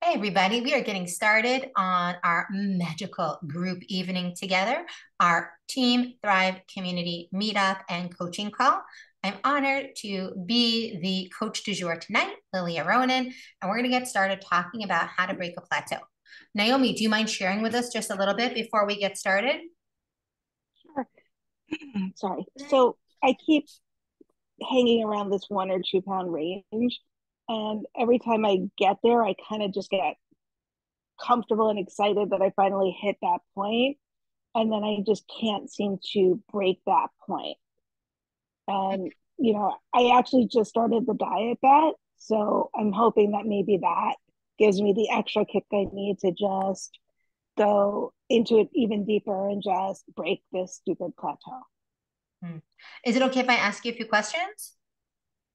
Hey, everybody, we are getting started on our magical group evening together, our Team Thrive community meetup and coaching call. I'm honored to be the coach du jour tonight, Lilia Ronan, and we're going to get started talking about how to break a plateau. Naomi, do you mind sharing with us just a little bit before we get started? Sure. Sorry. So I keep hanging around this 1 or 2 pound range. And every time I get there, I kind of just get comfortable and excited that I finally hit that point. And then I just can't seem to break that point. And, I actually just started the diet bet. So I'm hoping that maybe that gives me the extra kick I need to just go into it even deeper and just break this stupid plateau. Hmm. Is it okay if I ask you a few questions?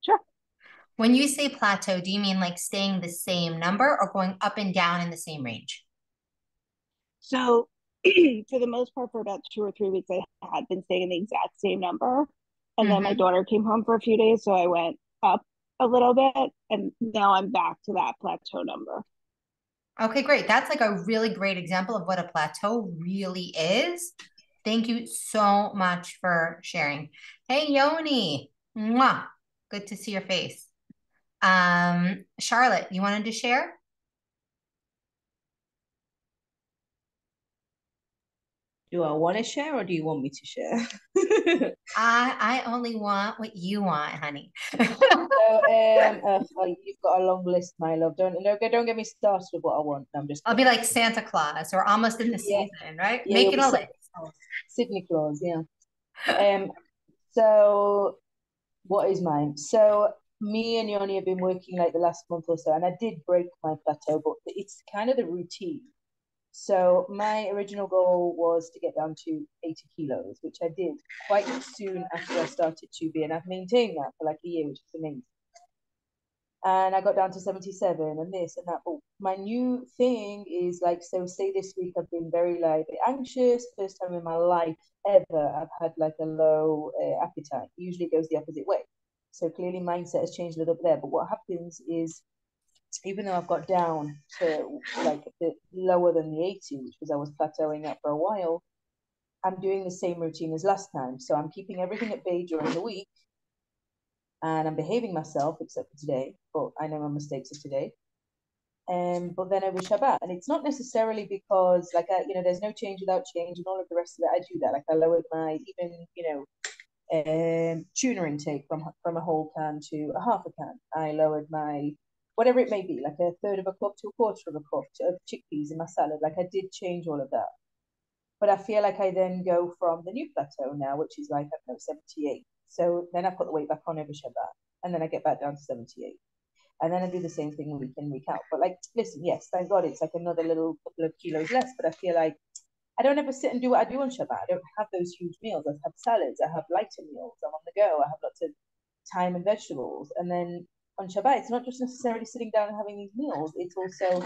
Sure. When you say plateau, do you mean like staying the same number or going up and down in the same range? So, for the most part, for about 2 or 3 weeks, I had been staying in the exact same number. And then my Mm-hmm. daughter came home for a few days. So I went up a little bit. And now I'm back to that plateau number. Okay, great. That's like a really great example of what a plateau really is. Thank you so much for sharing. Hey, Yoni. Mwah. Good to see your face. Charlotte, you wanted to share? Do I want to share or do you want me to share? I only want what you want, honey. You've got a long list, my love. Don't get me started with what I want. No, I'm just I'll be kidding. like Santa Claus. We're almost in the Yeah, season, right? yeah, you'll Making be a list. Sydney Claus, yeah. Um, so what is mine? So me and Yoni have been working like the last month or so, and I did break my plateau, but it's kind of the routine. So my original goal was to get down to 80 kilos, which I did quite soon after I started to be, and I've maintained that for like a year, which is amazing. And I got down to 77 and this and that. But my new thing is like, so say this week I've been very like anxious, first time in my life ever I've had like a low appetite. Usually it goes the opposite way. So clearly mindset has changed a little bit there. But what happens is even though I've got down to like a bit lower than the 80, which was I was plateauing at for a while, I'm doing the same routine as last time. So I'm keeping everything at bay during the week and I'm behaving myself except for today, but I know my mistakes are today. But then over Shabbat, and it's not necessarily because there's no change without change, and all of the rest of it. I do that. Like I lowered my even tuna intake from a whole can to a half a can. I lowered my whatever it may be, like a third of a cup to a quarter of a cup of chickpeas in my salad. Like I did change all of that, but I feel like I then go from the new plateau now, which is like I don't know 78. So then I put the weight back on over Shabbat, and then I get back down to 78. And then I do the same thing week in, week out. But like, listen, yes, thank God it's like another little couple of kilos less. But I feel like I don't ever sit and do what I do on Shabbat. I don't have those huge meals. I have salads. I have lighter meals. I'm on the go. I have lots of thyme and vegetables. And then on Shabbat, it's not just necessarily sitting down and having these meals. It's also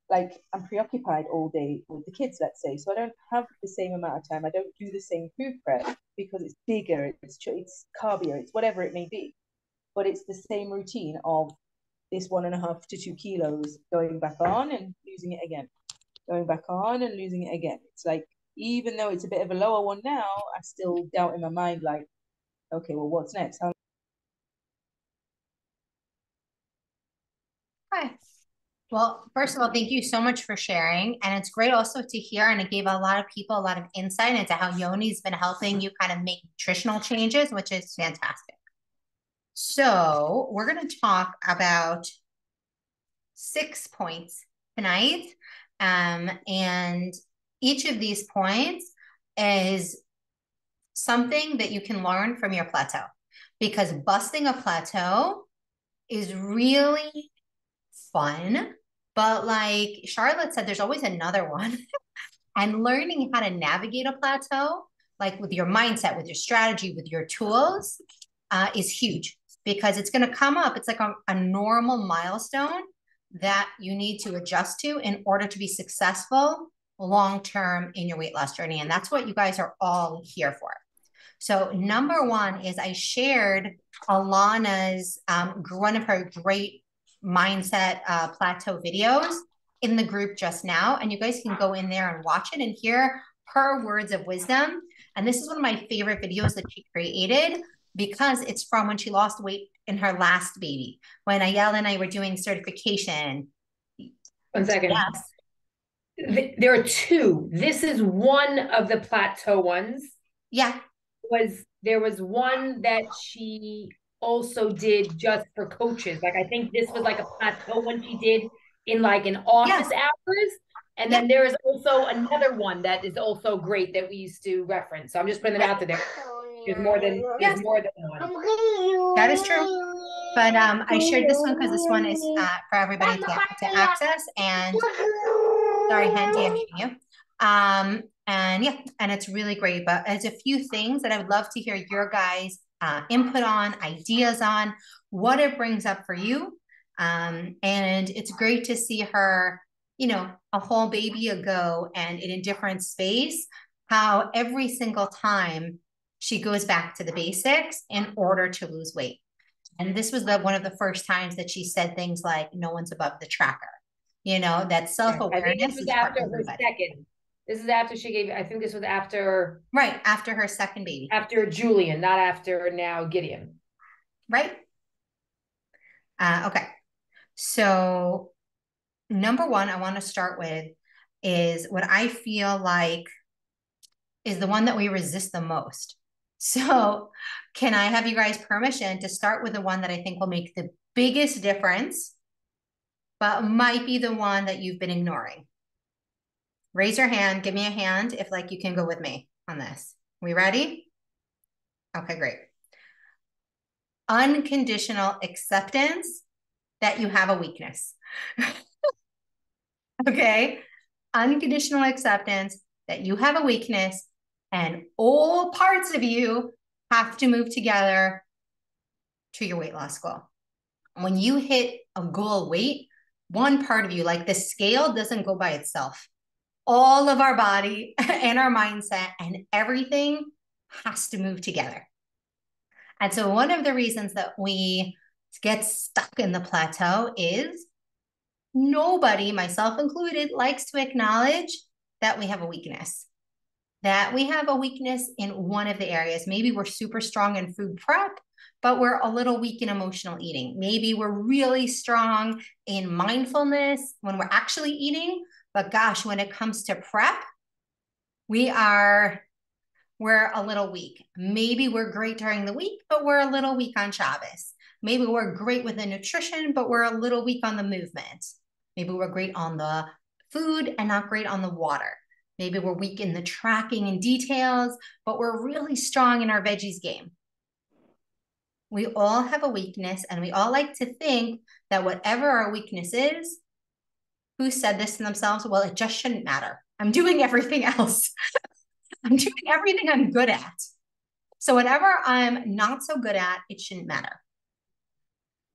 like I'm preoccupied all day with the kids, let's say. So I don't have the same amount of time. I don't do the same food prep because it's bigger, it's carbier, it's whatever it may be. But it's the same routine of this 1.5 to 2 kilos going back on and losing it again, going back on and losing it again. It's like, even though it's a bit of a lower one now, I still doubt in my mind, like, okay, well, what's next? Okay. Well, first of all, thank you so much for sharing. And it's great also to hear, and it gave a lot of people a lot of insight into how Yoni's been helping you kind of make nutritional changes, which is fantastic. So we're going to talk about 6 points tonight. And each of these points is something that you can learn from your plateau because busting a plateau is really fun. But like Charlotte said, there's always another one. And learning how to navigate a plateau, like with your mindset, with your strategy, with your tools, is huge because it's going to come up. It's like a normal milestone that you need to adjust to in order to be successful long term in your weight loss journey. And that's what you guys are all here for. So, number one is I shared Alana's one of her great mindset plateau videos in the group just now, and you guys can go in there and watch it and hear her words of wisdom. And this is one of my favorite videos that she created because it's from when she lost weight in her last baby, when Ayala and I were doing certification. 1 second. Yes. There are two. This is one of the plateau ones. Yeah. There was one that she also did just for coaches. Like, I think this was like a plateau one she did in like an office hours. And then there is also another one that is also great that we used to reference. So I'm just putting it out there. There's more than one. That is true. But I shared this one because this one is for everybody to access. And sorry, Handy, I'm showing you. And yeah, and it's really great. But there's a few things that I would love to hear your guys' input on, ideas on, what it brings up for you. And it's great to see her, you know, a whole baby ago and in a different space, how every single time she goes back to the basics in order to lose weight. And this was one of the first times that she said things like, no one's above the tracker. You know, that self-awareness is after for her everybody. second. This is after she gave, I think this was after. Right, after her second baby. After Julian, not after now Gideon. Right. Okay. So number one, I want to start with is what I feel like is the one that we resist the most. So can I have you guys permission to start with the one that I think will make the biggest difference, but might be the one that you've been ignoring? Raise your hand. Give me a hand if like you can go with me on this. We ready? Okay, great. Unconditional acceptance that you have a weakness. Okay? Unconditional acceptance that you have a weakness and all parts of you have to move together to your weight loss goal. When you hit a goal weight, one part of you, like the scale, doesn't go by itself. All of our body and our mindset and everything has to move together. And so one of the reasons that we get stuck in the plateau is nobody, myself included, likes to acknowledge that we have a weakness. That we have a weakness in one of the areas. Maybe we're super strong in food prep, but we're a little weak in emotional eating. Maybe we're really strong in mindfulness when we're actually eating, but gosh, when it comes to prep, we're a little weak. Maybe we're great during the week, but we're a little weak on Shabbos. Maybe we're great with the nutrition, but we're a little weak on the movement. Maybe we're great on the food and not great on the water. Maybe we're weak in the tracking and details, but we're really strong in our veggies game. We all have a weakness, and we all like to think that whatever our weakness is, who said this to themselves? Well, it just shouldn't matter. I'm doing everything else. I'm doing everything I'm good at. So whatever I'm not so good at, it shouldn't matter.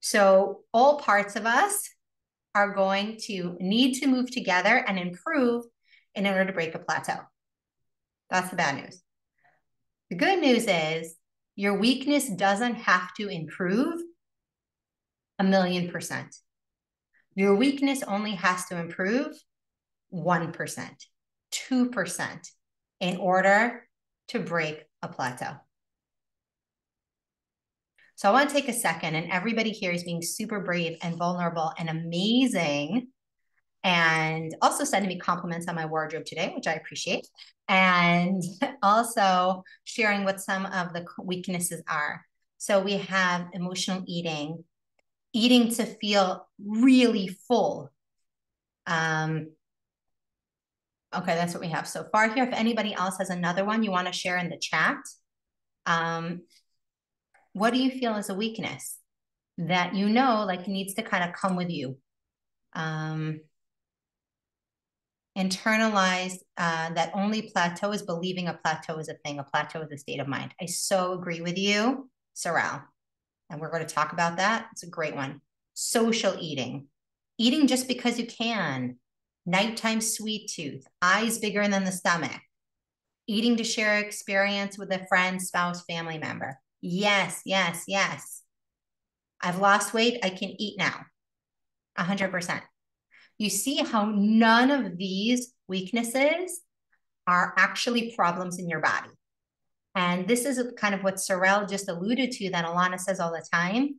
So all parts of us are going to need to move together and improve in order to break a plateau. That's the bad news. The good news is your weakness doesn't have to improve 1,000,000%. Your weakness only has to improve 1%, 2% in order to break a plateau. So I want to take a second, and everybody here is being super brave and vulnerable and amazing, and also sending me compliments on my wardrobe today, which I appreciate, and also sharing what some of the weaknesses are. So we have emotional eating, eating to feel really full. Okay, that's what we have so far here. If anybody else has another one you want to share in the chat, what do you feel is a weakness that you know like needs to kind of come with you? Internalized that only plateau is believing a plateau is a thing. A plateau is a state of mind. I so agree with you, Sorrel. And we're going to talk about that. It's a great one. Social eating. Eating just because you can. Nighttime sweet tooth. Eyes bigger than the stomach. Eating to share experience with a friend, spouse, family member. Yes, yes, yes. I've lost weight. I can eat now. 100%. You see how none of these weaknesses are actually problems in your body. And this is kind of what Sorel just alluded to that Alana says all the time.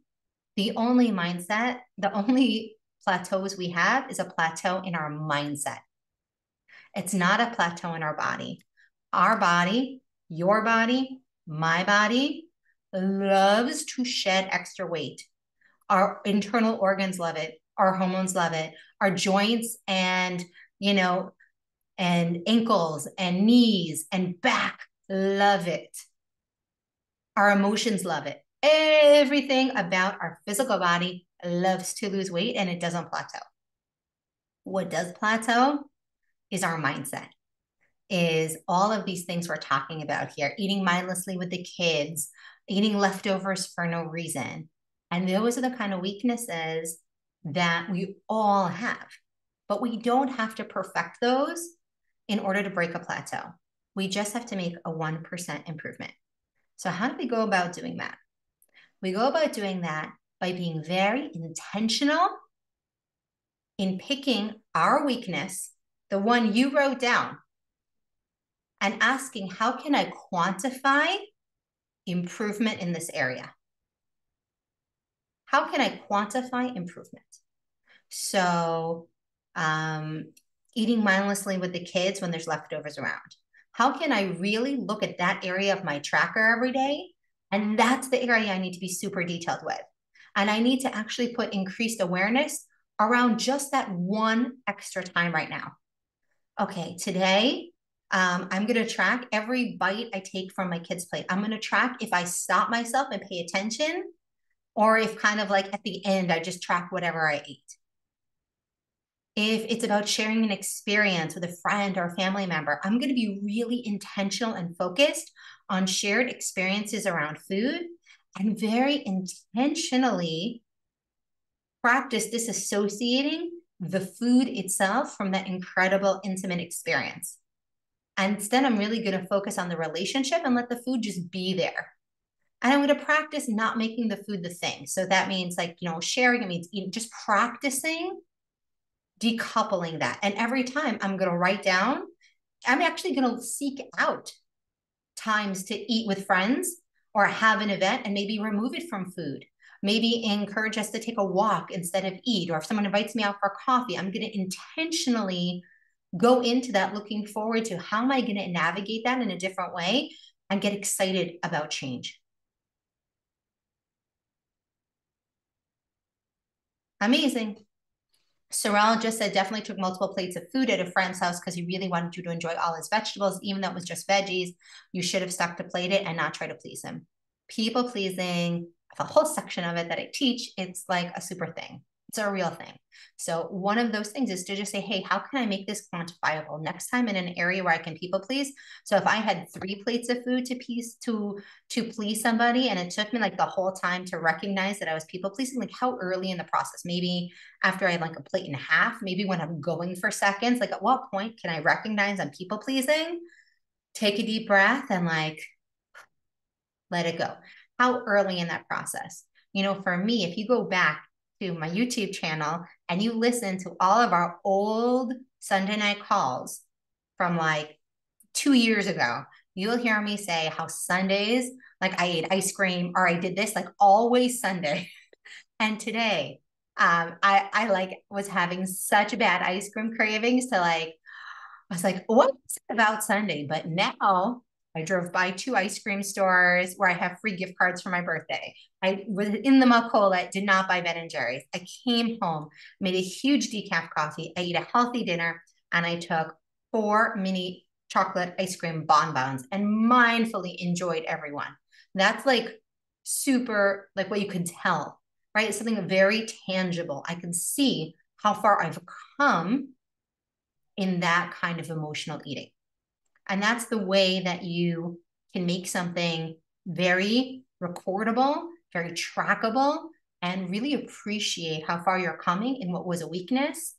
The only mindset, the only plateaus we have is a plateau in our mindset. It's not a plateau in our body. Our body, your body, my body loves to shed extra weight. Our internal organs love it. Our hormones love it. Our joints and, and ankles and knees and back love it. Our emotions love it. Everything about our physical body loves to lose weight, and it doesn't plateau. What does plateau is our mindset, is all of these things we're talking about here, eating mindlessly with the kids, eating leftovers for no reason. And those are the kind of weaknesses that we all have, but we don't have to perfect those in order to break a plateau. We just have to make a 1% improvement. So how do we go about doing that? We go about doing that by being very intentional in picking our weakness, the one you wrote down, and asking, how can I quantify improvement in this area? How can I quantify improvement? So eating mindlessly with the kids when there's leftovers around. How can I really look at that area of my tracker every day? And that's the area I need to be super detailed with. And I need to actually put increased awareness around just that one extra time right now. Okay, today, I'm going to track every bite I take from my kids' plate. I'm going to track if I stop myself and pay attention, or if kind of like at the end, I just track whatever I ate. If it's about sharing an experience with a friend or a family member, I'm going to be really intentional and focused on shared experiences around food, and very intentionally practice disassociating the food itself from that incredible intimate experience. And instead, I'm really going to focus on the relationship and let the food just be there. And I'm going to practice not making the food the thing. So that means sharing, it means eating, just practicing decoupling that. And every time I'm going to write down, I'm actually going to seek out times to eat with friends or have an event and maybe remove it from food. Maybe encourage us to take a walk instead of eat. Or if someone invites me out for coffee, I'm going to intentionally go into that looking forward to how am I going to navigate that in a different way and get excited about change. Amazing. Sorel just said definitely took multiple plates of food at a friend's house because he really wanted you to enjoy all his vegetables, even though it was just veggies. You should have stuck to plate it and not try to please him. People pleasing, a whole section of it that I teach, it's like a super thing. It's a real thing. So one of those things is to just say, hey, how can I make this quantifiable next time in an area where I can people please? So if I had 3 plates of food to please somebody, and it took me like the whole time to recognize that I was people pleasing, like how early in the process? Maybe after I had like a plate and a half, maybe when I'm going for seconds, like at what point can I recognize I'm people pleasing? Take a deep breath and like let it go. How early in that process? For me, if you go back to my YouTube channel and you listen to all of our old Sunday night calls from like 2 years ago, you'll hear me say how Sundays, like I ate ice cream or I did this, like always Sunday. And today, I like was having such bad ice cream cravings to like, I was like, what's it about Sunday? But now I drove by 2 ice cream stores where I have free gift cards for my birthday. I was in the Macola, did not buy Ben & Jerry's. I came home, made a huge decaf coffee. I ate a healthy dinner, and I took 4 mini chocolate ice cream bonbons and mindfully enjoyed every one. That's like super, like what you can tell, right? It's something very tangible. I can see how far I've come in that kind of emotional eating. And that's the way that you can make something very recordable, very trackable, and really appreciate how far you're coming in what was a weakness.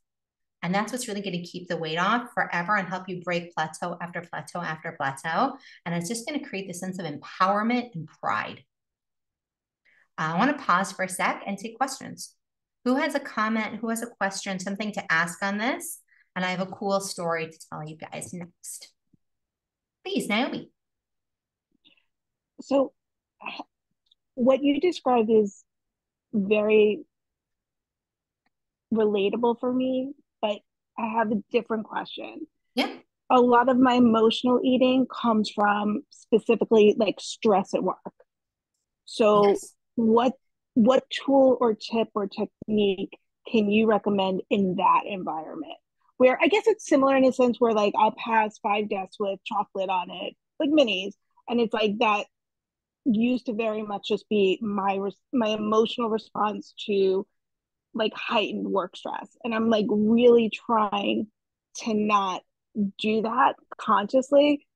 And that's what's really going to keep the weight off forever and help you break plateau after plateau after plateau. And it's just going to create the sense of empowerment and pride. I want to pause for a sec and take questions. Who has a comment? Who has a question? Something to ask on this? And I have a cool story to tell you guys next. Please, Naomi. So what you described is very relatable for me, but I have a different question. Yeah. A lot of my emotional eating comes from specifically like stress at work. So Yes. what tool or tip or technique can you recommend in that environment? Where I guess it's similar in a sense where like I'll pass 5 desks with chocolate on it, like minis, and it's like that used to very much just be my emotional response to like heightened work stress, and I'm like really trying to not do that consciously.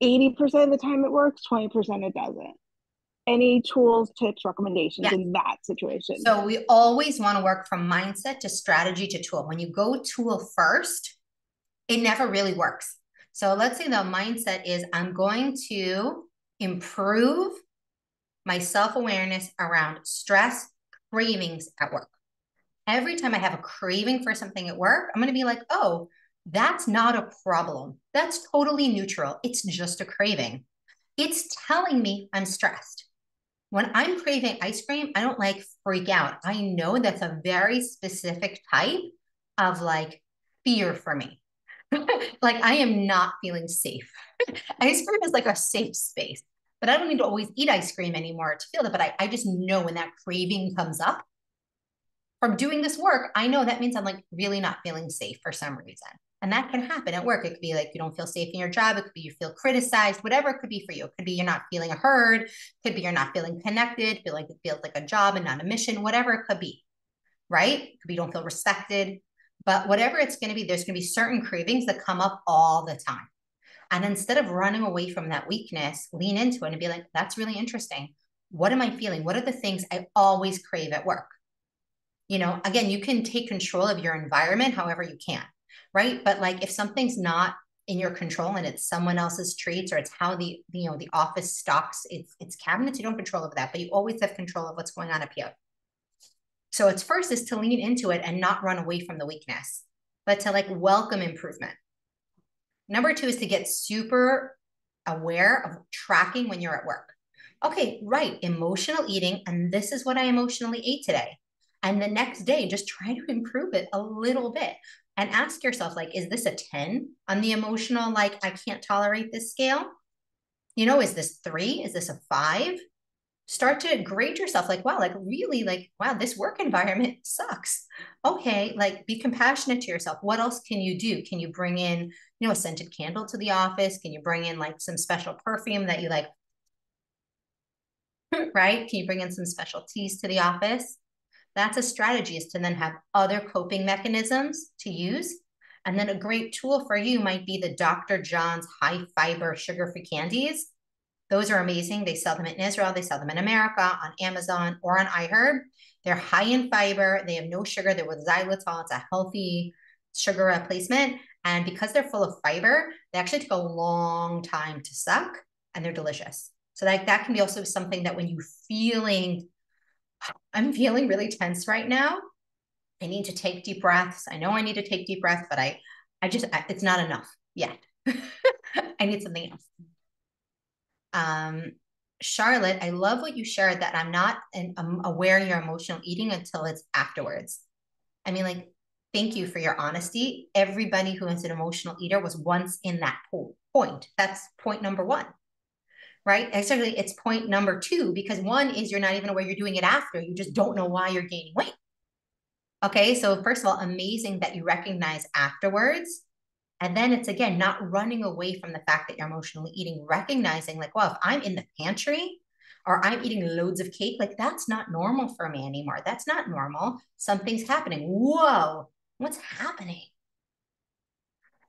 80% of the time it works, 20% it doesn't. Any tools, tips, recommendations Yeah. in that situation? So we always want to work from mindset to strategy to tool. When you go tool first, it never really works. So let's say the mindset is I'm going to improve my self-awareness around stress, cravings at work. Every time I have a craving for something at work, I'm going to be like, oh, that's not a problem. That's totally neutral. It's just a craving. It's telling me I'm stressed. When I'm craving ice cream, I don't like freak out. I know that's a very specific type of like fear for me. Like I am not feeling safe. Ice cream is like a safe space, but I don't need to always eat ice cream anymore to feel that. But I just know when that craving comes up from doing this work, I know that means I'm like really not feeling safe for some reason. And that can happen at work. It could be like you don't feel safe in your job. It could be you feel criticized, whatever it could be for you. It could be you're not feeling heard. It could be you're not feeling connected, feel like it feels like a job and not a mission, whatever it could be, right? It could be you don't feel respected. But whatever it's going to be, there's going to be certain cravings that come up all the time. And instead of running away from that weakness, lean into it and be like, that's really interesting. What am I feeling? What are the things I always crave at work? You know, again, you can take control of your environment however you can, right? But like if something's not in your control and it's someone else's treats or it's how the office stocks its cabinets, you don't control over that, but you always have control of what's going on up here. So it's first is to lean into it and not run away from the weakness, but to like welcome improvement. Number two is to get super aware of tracking when you're at work. Okay, right, emotional eating, and this is what I emotionally ate today. And the next day, just try to improve it a little bit and ask yourself, like, is this a 10 on the emotional, like, I can't tolerate this scale? You know, is this 3? Is this a 5? Start to grade yourself like, wow, like really, like, wow, this work environment sucks. Okay, like be compassionate to yourself. What else can you do? Can you bring in, a scented candle to the office? Can you bring in like some special perfume that you like, right? Can you bring in some special teas to the office? That's a strategy, is to then have other coping mechanisms to use. And then a great tool for you might be the Dr. John's high fiber sugar-free candies. Those are amazing. They sell them in Israel. They sell them in America on Amazon or on iHerb. They're high in fiber. They have no sugar. They're with xylitol. It's a healthy sugar replacement. And because they're full of fiber, they actually take a long time to suck and they're delicious. So that can be also something that when I'm feeling really tense right now, I need to take deep breaths. I know I need to take deep breaths, but it's not enough yet. I need something else. Charlotte, I love what you shared, that I'm aware of your emotional eating until it's afterwards. I mean, like, thank you for your honesty. Everybody who is an emotional eater was once in that point. That's point number 1, right? Actually, it's point number 2, because 1 is you're not even aware you're doing it after. You just don't know why you're gaining weight. Okay, so first of all, amazing that you recognize afterwards. And then it's, again, not running away from the fact that you're emotionally eating, recognizing like, well, if I'm in the pantry or I'm eating loads of cake, like that's not normal for me anymore. That's not normal. Something's happening. Whoa, what's happening?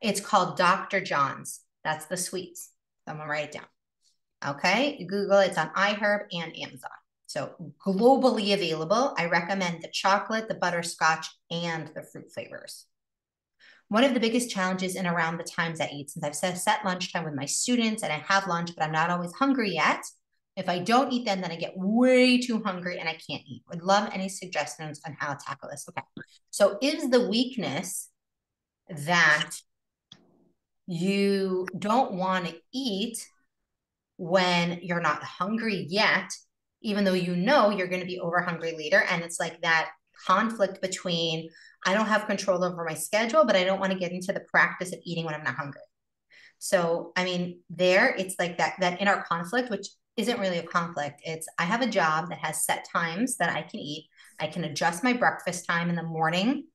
It's called Dr. John's. That's the sweets. So I'm gonna write it down. Okay, Google it. It's on iHerb and Amazon. So globally available. I recommend the chocolate, the butterscotch, and the fruit flavors. One of the biggest challenges in around the times I eat, since I've set lunchtime with my students and I have lunch, but I'm not always hungry yet, If I don't eat then I get way too hungry and I can't eat. Would love any suggestions on how to tackle this. Okay. So is the weakness that you don't want to eat when you're not hungry yet, even though you know you're going to be over hungry later? And it's like that conflict between, I don't have control over my schedule, but I don't want to get into the practice of eating when I'm not hungry. So, I mean, it's like that inner conflict, which isn't really a conflict. It's, I have a job that has set times that I can eat. I can adjust my breakfast time in the morning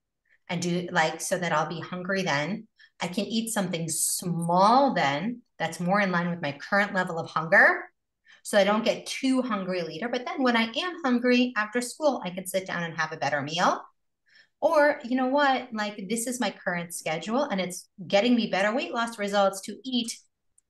and do like, so that I'll be hungry then. I can eat something small then that's more in line with my current level of hunger, so I don't get too hungry later. But then when I am hungry after school, I can sit down and have a better meal. Or, you know what, like this is my current schedule and it's getting me better weight loss results to eat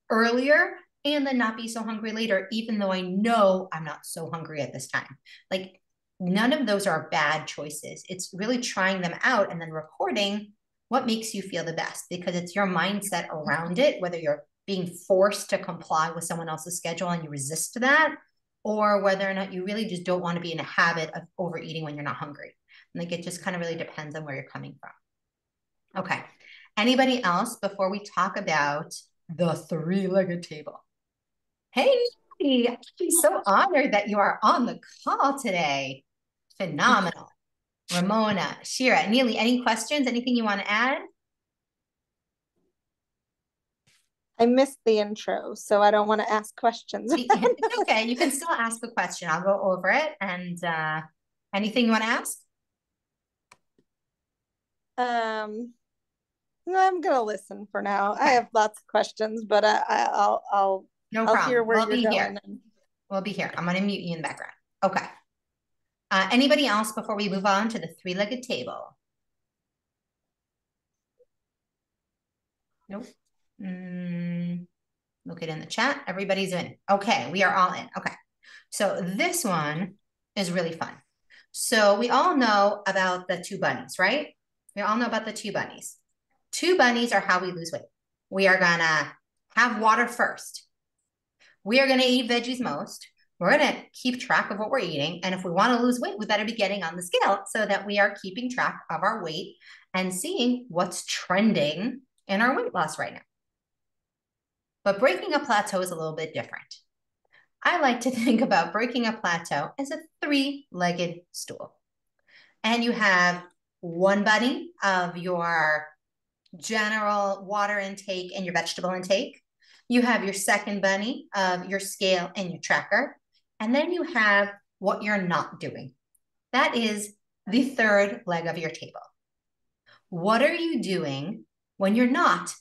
earlier and then not be so hungry later, even though I know I'm not so hungry at this time. Like none of those are bad choices. It's really trying them out and then recording what makes you feel the best, because it's your mindset around it, whether you're being forced to comply with someone else's schedule and you resist that, or whether or not you really just don't want to be in a habit of overeating when you're not hungry. Like it just kind of really depends on where you're coming from. Okay. Anybody else before we talk about the three-legged table? Hey, I'm so honored that you are on the call today. Phenomenal. Ramona, Shira, Neely, any questions? Anything you want to add? I missed the intro, so I don't want to ask questions. It's okay. You can still ask a question. I'll go over it. And anything you want to ask? No, I'm gonna listen for now. Okay. I have lots of questions, but I'll no problem. Hear where we'll you're be going. Here. We'll be here. I'm gonna mute you in the background. Okay. Anybody else before we move on to the three-legged table? Nope. Look it in the chat. Everybody's in. Okay, we are all in. Okay. So this one is really fun. So we all know about the two bunnies, right? We all know about the two bunnies. Two bunnies are how we lose weight. We are gonna have water first. We are gonna eat veggies most. We're gonna keep track of what we're eating. And if we wanna lose weight, we better be getting on the scale so that we are keeping track of our weight and seeing what's trending in our weight loss right now. But breaking a plateau is a little bit different. I like to think about breaking a plateau as a three-legged stool. And you have one bunny of your general water intake and your vegetable intake. You have your second bunny of your scale and your tracker. And then you have what you're not doing. That is the third leg of your table. What are you doing when you're not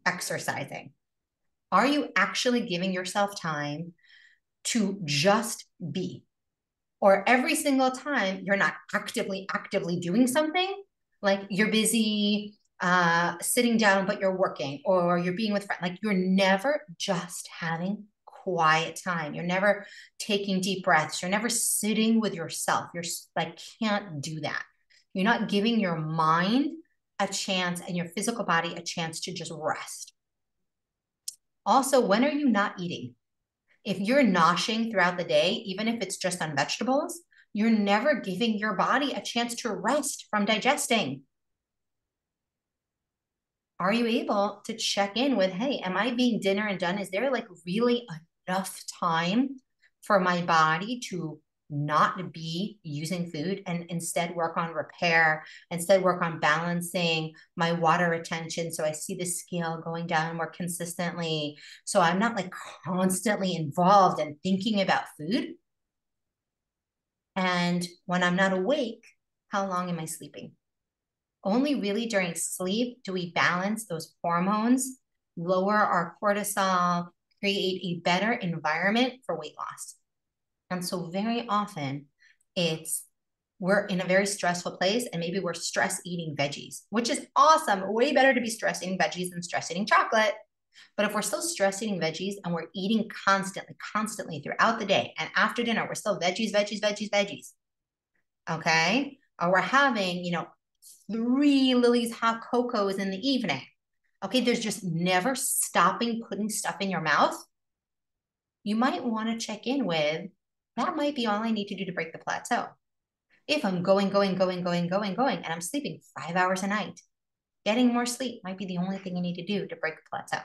exercising? Are you actually giving yourself time to just be? Or every single time you're not actively doing something, like you're busy sitting down, but you're working, or you're being with friends, like you're never just having quiet time. You're never taking deep breaths. You're never sitting with yourself. You're like, can't do that. You're not giving your mind a chance and your physical body a chance to just rest. Also, when are you not eating? If you're noshing throughout the day, even if it's just on vegetables, you're never giving your body a chance to rest from digesting. Are you able to check in with, hey, am I being dinner and done? Is there like really enough time for my body to not be using food and instead work on repair, instead work on balancing my water retention so I see the scale going down more consistently, so I'm not like constantly involved and thinking about food? And when I'm not awake, how long am I sleeping? Only really during sleep do we balance those hormones, lower our cortisol, create a better environment for weight loss. And so very often we're in a very stressful place and maybe we're stress eating veggies, which is awesome. Way better to be stress eating veggies than stress eating chocolate. But if we're still stress eating veggies and we're eating constantly throughout the day, and after dinner, we're still veggies. Okay. Or we're having, 3 Lily's hot cocos in the evening. Okay. There's just never stopping putting stuff in your mouth. you might want to check in with, that might be all I need to do to break the plateau. If I'm going, and I'm sleeping 5 hours a night, getting more sleep might be the only thing you need to do to break the plateau.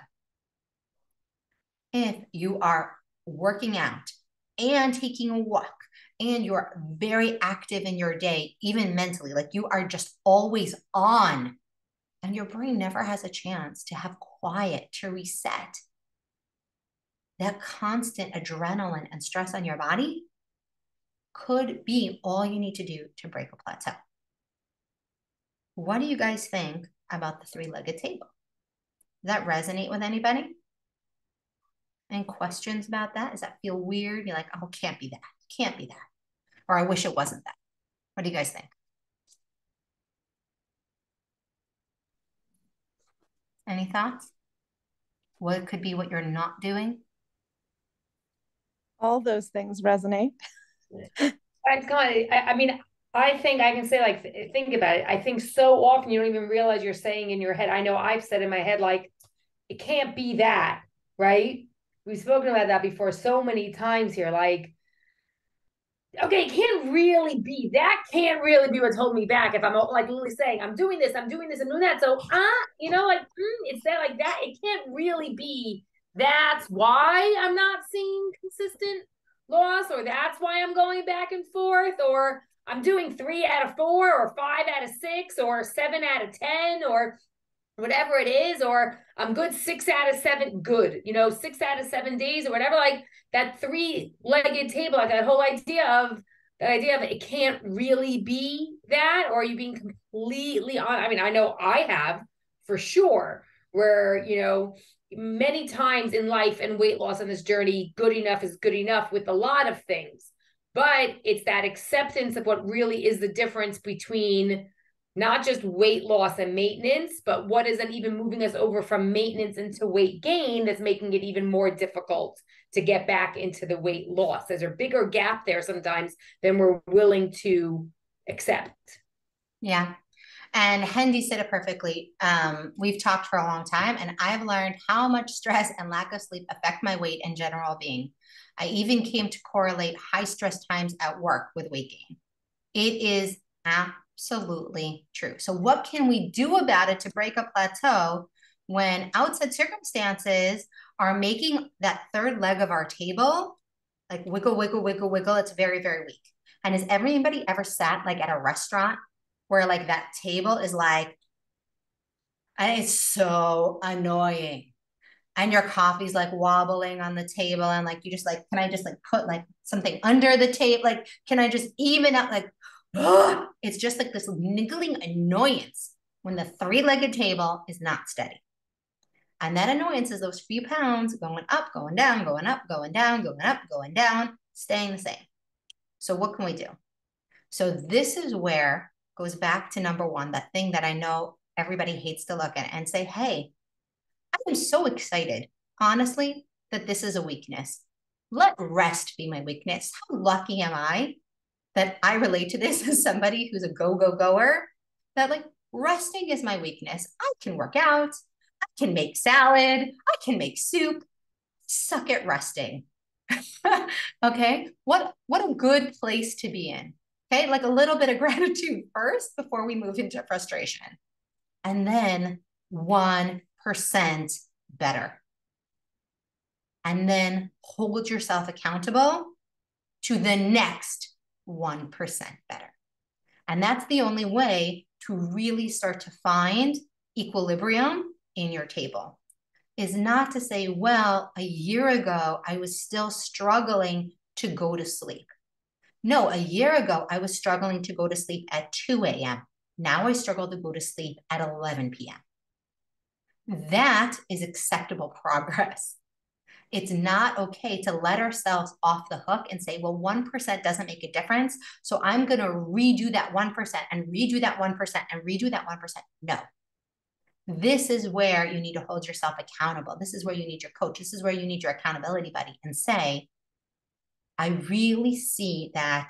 If you are working out and taking a walk and you're very active in your day, even mentally, like you are just always on, and your brain never has a chance to have quiet, to reset, that constant adrenaline and stress on your body could be all you need to do to break a plateau. What do you guys think about the three-legged table? Does that resonate with anybody? Any questions about that? Does that feel weird? You're like, oh, can't be that. Can't be that. Or I wish it wasn't that. What do you guys think? Any thoughts? What could be what you're not doing? All those things resonate. I mean, I think I can say, like, think about it. I think so often you don't even realize you're saying in your head. I know I've said in my head, like, it can't be that, right? We've spoken about that before so many times here. Like, okay, it can't really be that. Can't really be what's holding me back. If I'm like literally saying, I'm doing this, I'm doing that. So, it's that, like that. It can't really be. That's why I'm not seeing consistent loss, or that's why I'm going back and forth, or I'm doing 3 out of 4, or 5 out of 6, or 7 out of 10, or whatever it is, or I'm good 6 out of 7, good, 6 out of 7 days or whatever, like that three-legged table, like that whole idea of it can't really be that, or are you being completely on? I mean, I know I have for sure, where, many times in life and weight loss on this journey, good enough is good enough with a lot of things, but it's that acceptance of what really is the difference between not just weight loss and maintenance, but what is then even moving us over from maintenance into weight gain that's making it even more difficult to get back into the weight loss. There's a bigger gap there sometimes than we're willing to accept. Yeah. And Hendy said it perfectly. We've talked for a long time, and I've learned how much stress and lack of sleep affect my weight and general being. I even came to correlate high stress times at work with weight gain. It is absolutely true. So what can we do about it to break a plateau when outside circumstances are making that third leg of our table like wiggle, wiggle, wiggle, wiggle? It's very, very weak. And has everybody ever sat like at a restaurant where like that table is like, and it's so annoying, and your coffee's like wobbling on the table, and like you just like, can I just like put like something under the table? Like, can I just even out like, it's just like this niggling annoyance when the three-legged table is not steady. And that annoyance is those few pounds going up, going down, going up, going down, going up, going down, staying the same. So what can we do? So this is where goes back to number one, that thing that I know everybody hates to look at and say, hey, I am so excited, honestly, that this is a weakness. Let rest be my weakness. How lucky am I that I relate to this as somebody who's a go-go-goer, that like resting is my weakness. I can work out. I can make salad. I can make soup. Suck at resting. Okay. What a good place to be in. Okay. Like a little bit of gratitude first before we move into frustration. And then 1% better. And then hold yourself accountable to the next 1% better. And that's the only way to really start to find equilibrium in your table, is not to say, well, a year ago, I was still struggling to go to sleep. No, a year ago, I was struggling to go to sleep at 2 a.m. Now I struggle to go to sleep at 11 p.m. That is acceptable progress. It's not okay to let ourselves off the hook and say, well, 1% doesn't make a difference, so I'm going to redo that 1% and redo that 1% and redo that 1%. No. This is where you need to hold yourself accountable. This is where you need your coach. This is where you need your accountability buddy, and say, I really see that,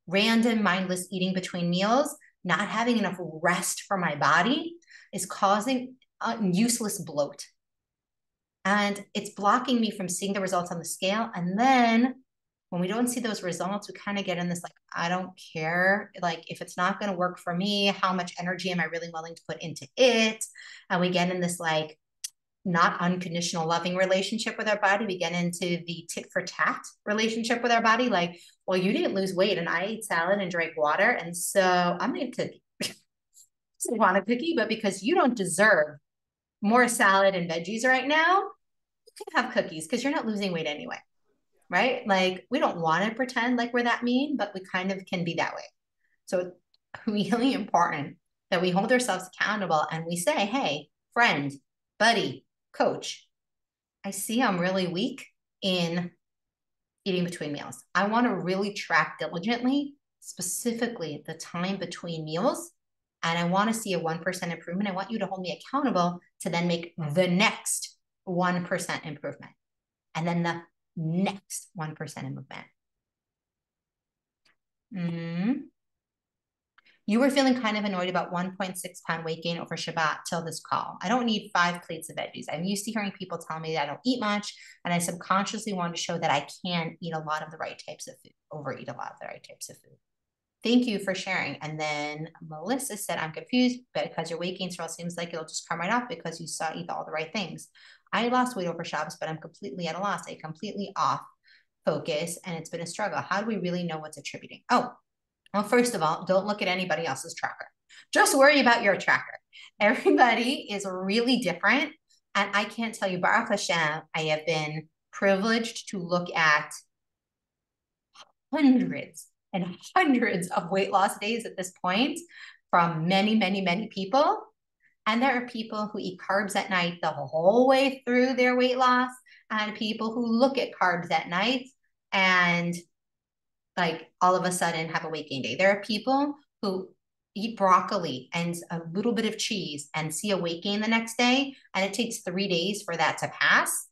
random mindless eating between meals, not having enough rest for my body is causing useless bloat. And it's blocking me from seeing the results on the scale. And then when we don't see those results, we kind of get in this like, I don't care. Like, if it's not going to work for me, how much energy am I really willing to put into it? And we get in this like not unconditional loving relationship with our body. We get into the tit for tat relationship with our body. Like, well, you didn't lose weight and I ate salad and drank water. And so I'm going to want a cookie, but because you don't deserve more salad and veggies right now, you can have cookies because you're not losing weight anyway. Right? Like, we don't want to pretend like we're that mean, but we kind of can be that way. So it's really important that we hold ourselves accountable and we say, hey, friend, buddy, coach, I see I'm really weak in eating between meals. I want to really track diligently, specifically the time between meals. And I want to see a 1% improvement. I want you to hold me accountable to then make the next 1% improvement. And then the next 1% improvement. You were feeling kind of annoyed about 1.6-pound weight gain over Shabbat till this call. I don't need 5 plates of veggies. I'm used to hearing people tell me that I don't eat much, and I subconsciously wanted to show that I can eat a lot of the right types of food, overeat a lot of the right types of food. Thank you for sharing. And then Melissa said, I'm confused because your weight gain swirl seems like it'll just come right off because you saw eat all the right things. I lost weight over Shabbos, but I'm completely at a loss. I completely off focus, and it's been a struggle. How do we really know what's attributing? Oh, well, first of all, don't look at anybody else's tracker. Just worry about your tracker. Everybody is really different. And I can't tell you, Baruch Hashem, I have been privileged to look at hundreds and hundreds of weight loss days at this point from many, many, many people. And there are people who eat carbs at night the whole way through their weight loss, and people who look at carbs at night and like all of a sudden have a weight gain day. There are people who eat broccoli and a little bit of cheese and see a weight gain the next day, and it takes 3 days for that to pass.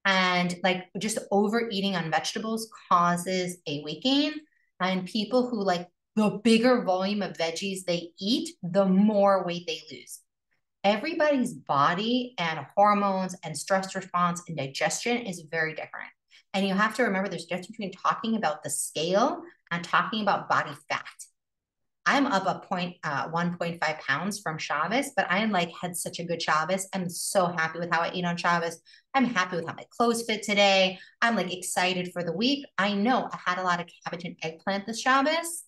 And like just overeating on vegetables causes a weight gain. And people who like the bigger volume of veggies they eat, the more weight they lose. Everybody's body and hormones and stress response and digestion is very different. And you have to remember there's a difference between talking about the scale and talking about body fat. I'm up 1.5 pounds from Shabbos, but I am like had such a good Shabbos. I'm so happy with how I eat on Shabbos. I'm happy with how my clothes fit today. I'm like excited for the week. I know I had a lot of cabbage and eggplant this Shabbos,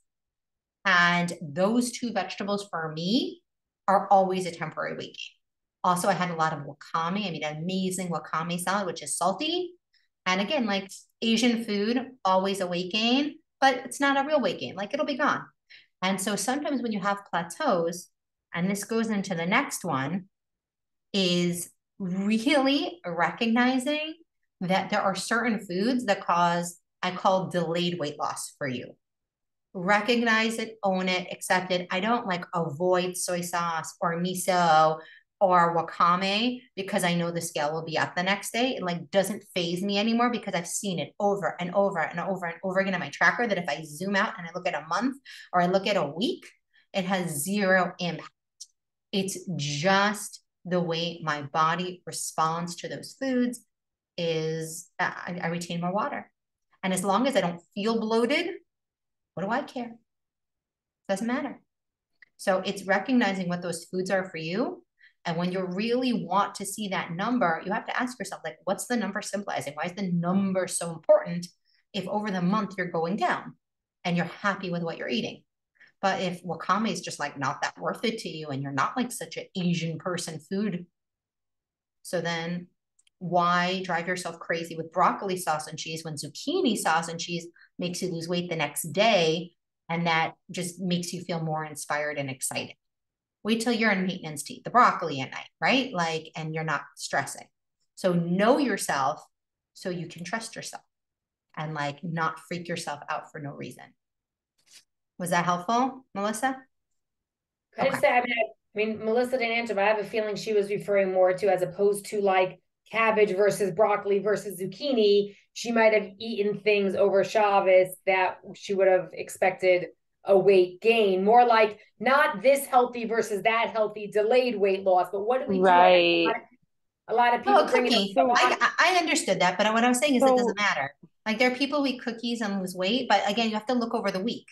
and those 2 vegetables for me are always a temporary weight gain. Also, I had a lot of wakame. I made an amazing wakame salad, which is salty. And again, like Asian food, always a weight gain, but it's not a real weight gain. Like it'll be gone. And so sometimes when you have plateaus, and this goes into the next one, is really recognizing that there are certain foods that cause, I call delayed weight loss for you. Recognize it, own it, accept it. I don't like avoid soy sauce or miso or wakame because I know the scale will be up the next day. It like doesn't phase me anymore because I've seen it over and over and over and over again on my tracker that if I zoom out and I look at a month or I look at a week, it has 0 impact. It's just the way my body responds to those foods is I retain more water. And as long as I don't feel bloated, what do I care? Doesn't matter. So it's recognizing what those foods are for you. And when you really want to see that number, you have to ask yourself, like, what's the number symbolizing? Why is the number so important if over the month you're going down and you're happy with what you're eating? But if wakame is just like not that worth it to you and you're not like such an Asian person food, so then why drive yourself crazy with broccoli sauce and cheese when zucchini sauce and cheese makes you lose weight the next day, and that just makes you feel more inspired and excited? Wait till you're in maintenance to eat the broccoli at night, right? Like, and you're not stressing. So know yourself so you can trust yourself and like not freak yourself out for no reason. Was that helpful, Melissa? I just say, I mean, Melissa didn't answer, but I have a feeling she was referring more to as opposed to like cabbage versus broccoli versus zucchini. She might have eaten things over Shabbos that she would have expected a weight gain, more like not this healthy versus that healthy, delayed weight loss. But what do we do? Right. A lot of Oh, people a bring it up cookie. a So, lot. I understood that, but what I'm saying is it doesn't so matter. Like there are people who eat cookies and lose weight, but again, you have to look over the week.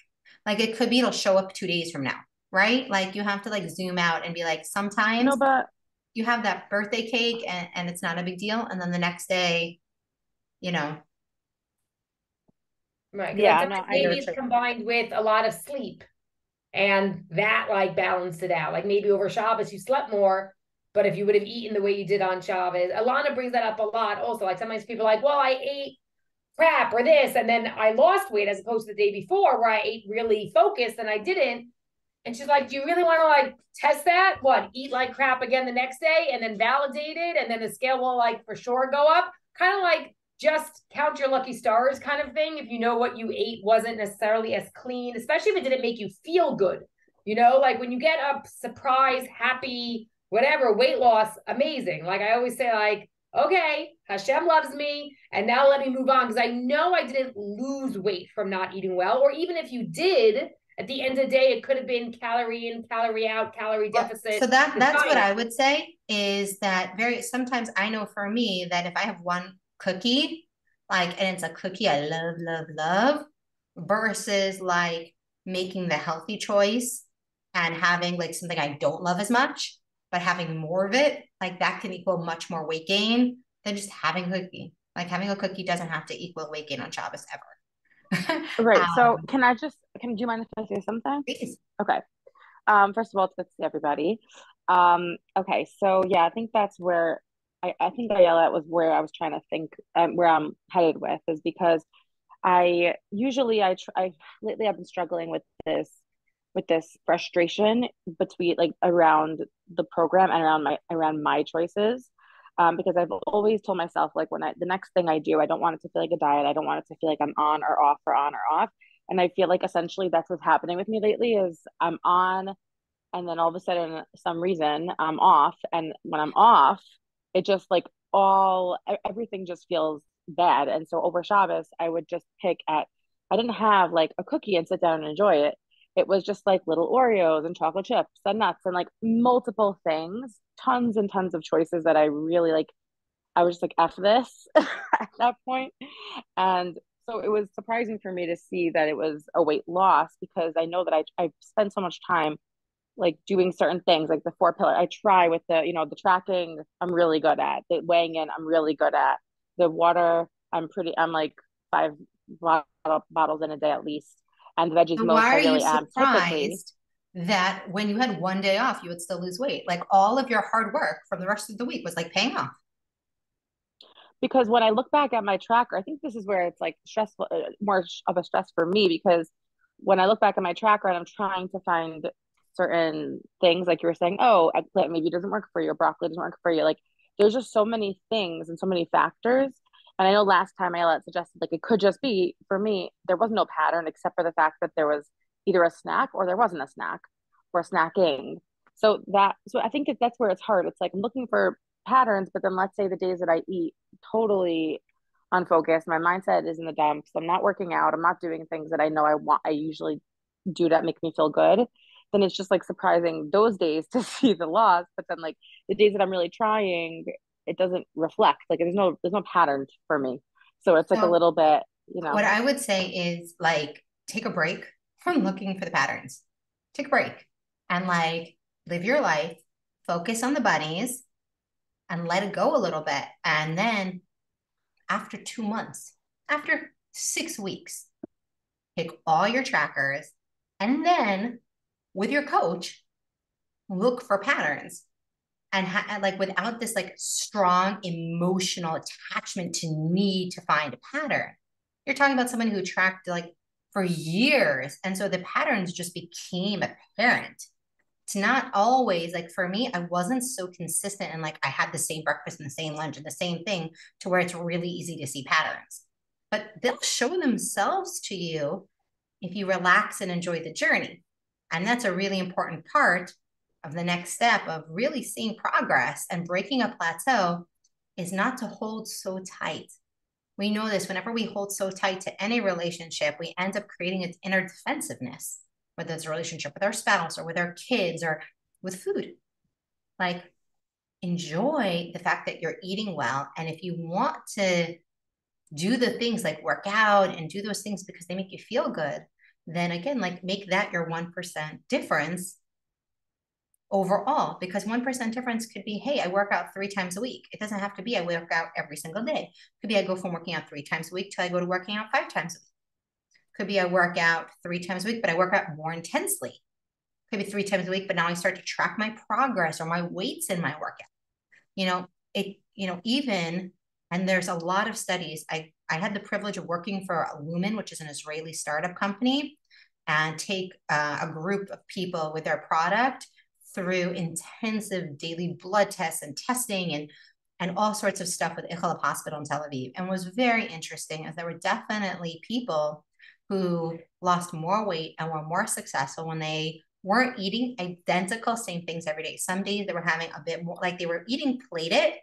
Like it could be it'll show up 2 days from now, right? Like you have to like zoom out and be like, sometimes no, but you have that birthday cake and it's not a big deal. And then the next day, you know, Right. Because like yeah, no, sometimes I maybe get it's you. combined with a lot of sleep and that like balanced it out. Like maybe over Shabbos you slept more, but if you would have eaten the way you did on Shabbos, Alana brings that up a lot also. Like sometimes people are like, well, I ate crap or this, and then I lost weight as opposed to the day before where I ate really focused and I didn't. And she's like, do you really want to like test that? What, eat like crap again the next day and then validate it? And then the scale will like for sure go up. Kind of like just count your lucky stars kind of thing. If you know what you ate wasn't necessarily as clean, especially if it didn't make you feel good. You know, like when you get a surprise, happy, whatever, weight loss, amazing. Like I always say, like, okay, Hashem loves me. And now let me move on. Because I know I didn't lose weight from not eating well. Or even if you did, at the end of the day, it could have been calorie in, calorie out, calorie well, deficit. so that's what Diet. I would say is that very sometimes I know for me that if I have one cookie, like, and it's a cookie I love, love, love, versus like making the healthy choice and having like something I don't love as much, but having more of it, like that can equal much more weight gain than just having a cookie. Like having a cookie doesn't have to equal weight gain on Shabbos ever. Right. So do you mind if I say something? Please. Okay. First of all, it's good to see everybody. Okay, so yeah, I think that's where I think Ayala was where I was trying to think where I'm headed with is because I usually I lately I've been struggling with this frustration between like around the program and around my choices. Because I've always told myself like when the next thing I do, I don't want it to feel like a diet. I don't want it to feel like I'm on or off or on or off. And I feel like essentially that's what's happening with me lately is I'm on and then all of a sudden some reason I'm off and when I'm off it just like all everything just feels bad and so over Shabbos I would just pick at I didn't have like a cookie and sit down and enjoy it. It was just like little Oreos and chocolate chips and nuts and like multiple things, tons and tons of choices that I really like. I was just like F this at that point. And so it was surprising for me to see that it was a weight loss because I know that I spent so much time like doing certain things like the 4 pillar I try with the the tracking I'm really good at the weighing in I'm really good at the water I'm like 5 bottles in a day at least and the veggies So most why I are you really am typically surprised that when you had one day off, you would still lose weight? Like all of your hard work from the rest of the week was like paying off. because when I look back at my tracker I think this is where it's like stressful more of a stress for me because when I look back at my tracker and I'm trying to find certain things like you were saying oh eggplant maybe doesn't work for you or broccoli doesn't work for you like there's just so many things and so many factors and I know last time I suggested like it could just be for me there was no pattern except for the fact that there was either a snack or there wasn't a snack or snacking so I think that's where it's hard it's like I'm looking for patterns but then let's say the days that I eat totally unfocused my mindset is in the dumps I'm not working out I'm not doing things that I know I usually do that make me feel good then it's just like surprising those days to see the loss but then like the days that I'm really trying it doesn't reflect like there's no pattern for me so it's like a So little bit what I would say is like take a break from looking for the patterns. Take a break and like live your life, focus on the bunnies and let it go a little bit. And then after 2 months, after 6 weeks, pick all your trackers and then with your coach, look for patterns and like without this like strong emotional attachment to need to find a pattern. You're talking about someone who tracked like for years. And so the patterns just became apparent. It's not always like for me, I wasn't so consistent and like I had the same breakfast and the same lunch and the same thing to where it's really easy to see patterns. But they'll show themselves to you if you relax and enjoy the journey. And that's a really important part of the next step of really seeing progress and breaking a plateau is not to hold so tight. We know this whenever we hold so tight to any relationship, we end up creating an inner defensiveness, whether it's a relationship with our spouse or with our kids or with food. Like enjoy the fact that you're eating well. And if you want to do the things like work out and do those things because they make you feel good, then again, like make that your 1% difference overall, because 1% difference could be, hey, I work out 3 times a week. It doesn't have to be I work out every single day. It could be I go from working out 3 times a week till I go to working out 5 times a week. Could be I work out 3 times a week, but I work out more intensely. Could be 3 times a week, but now I start to track my progress or my weights in my workout. Even, and there's a lot of studies. I had the privilege of working for Lumen, which is an Israeli startup company, and take a group of people with their product through intensive daily blood tests and testing and all sorts of stuff with Ichalab Hospital in Tel Aviv. And was very interesting as there were definitely people who lost more weight and were more successful when they weren't eating identical same things every day. Some days they were having a bit more, like they were eating plated,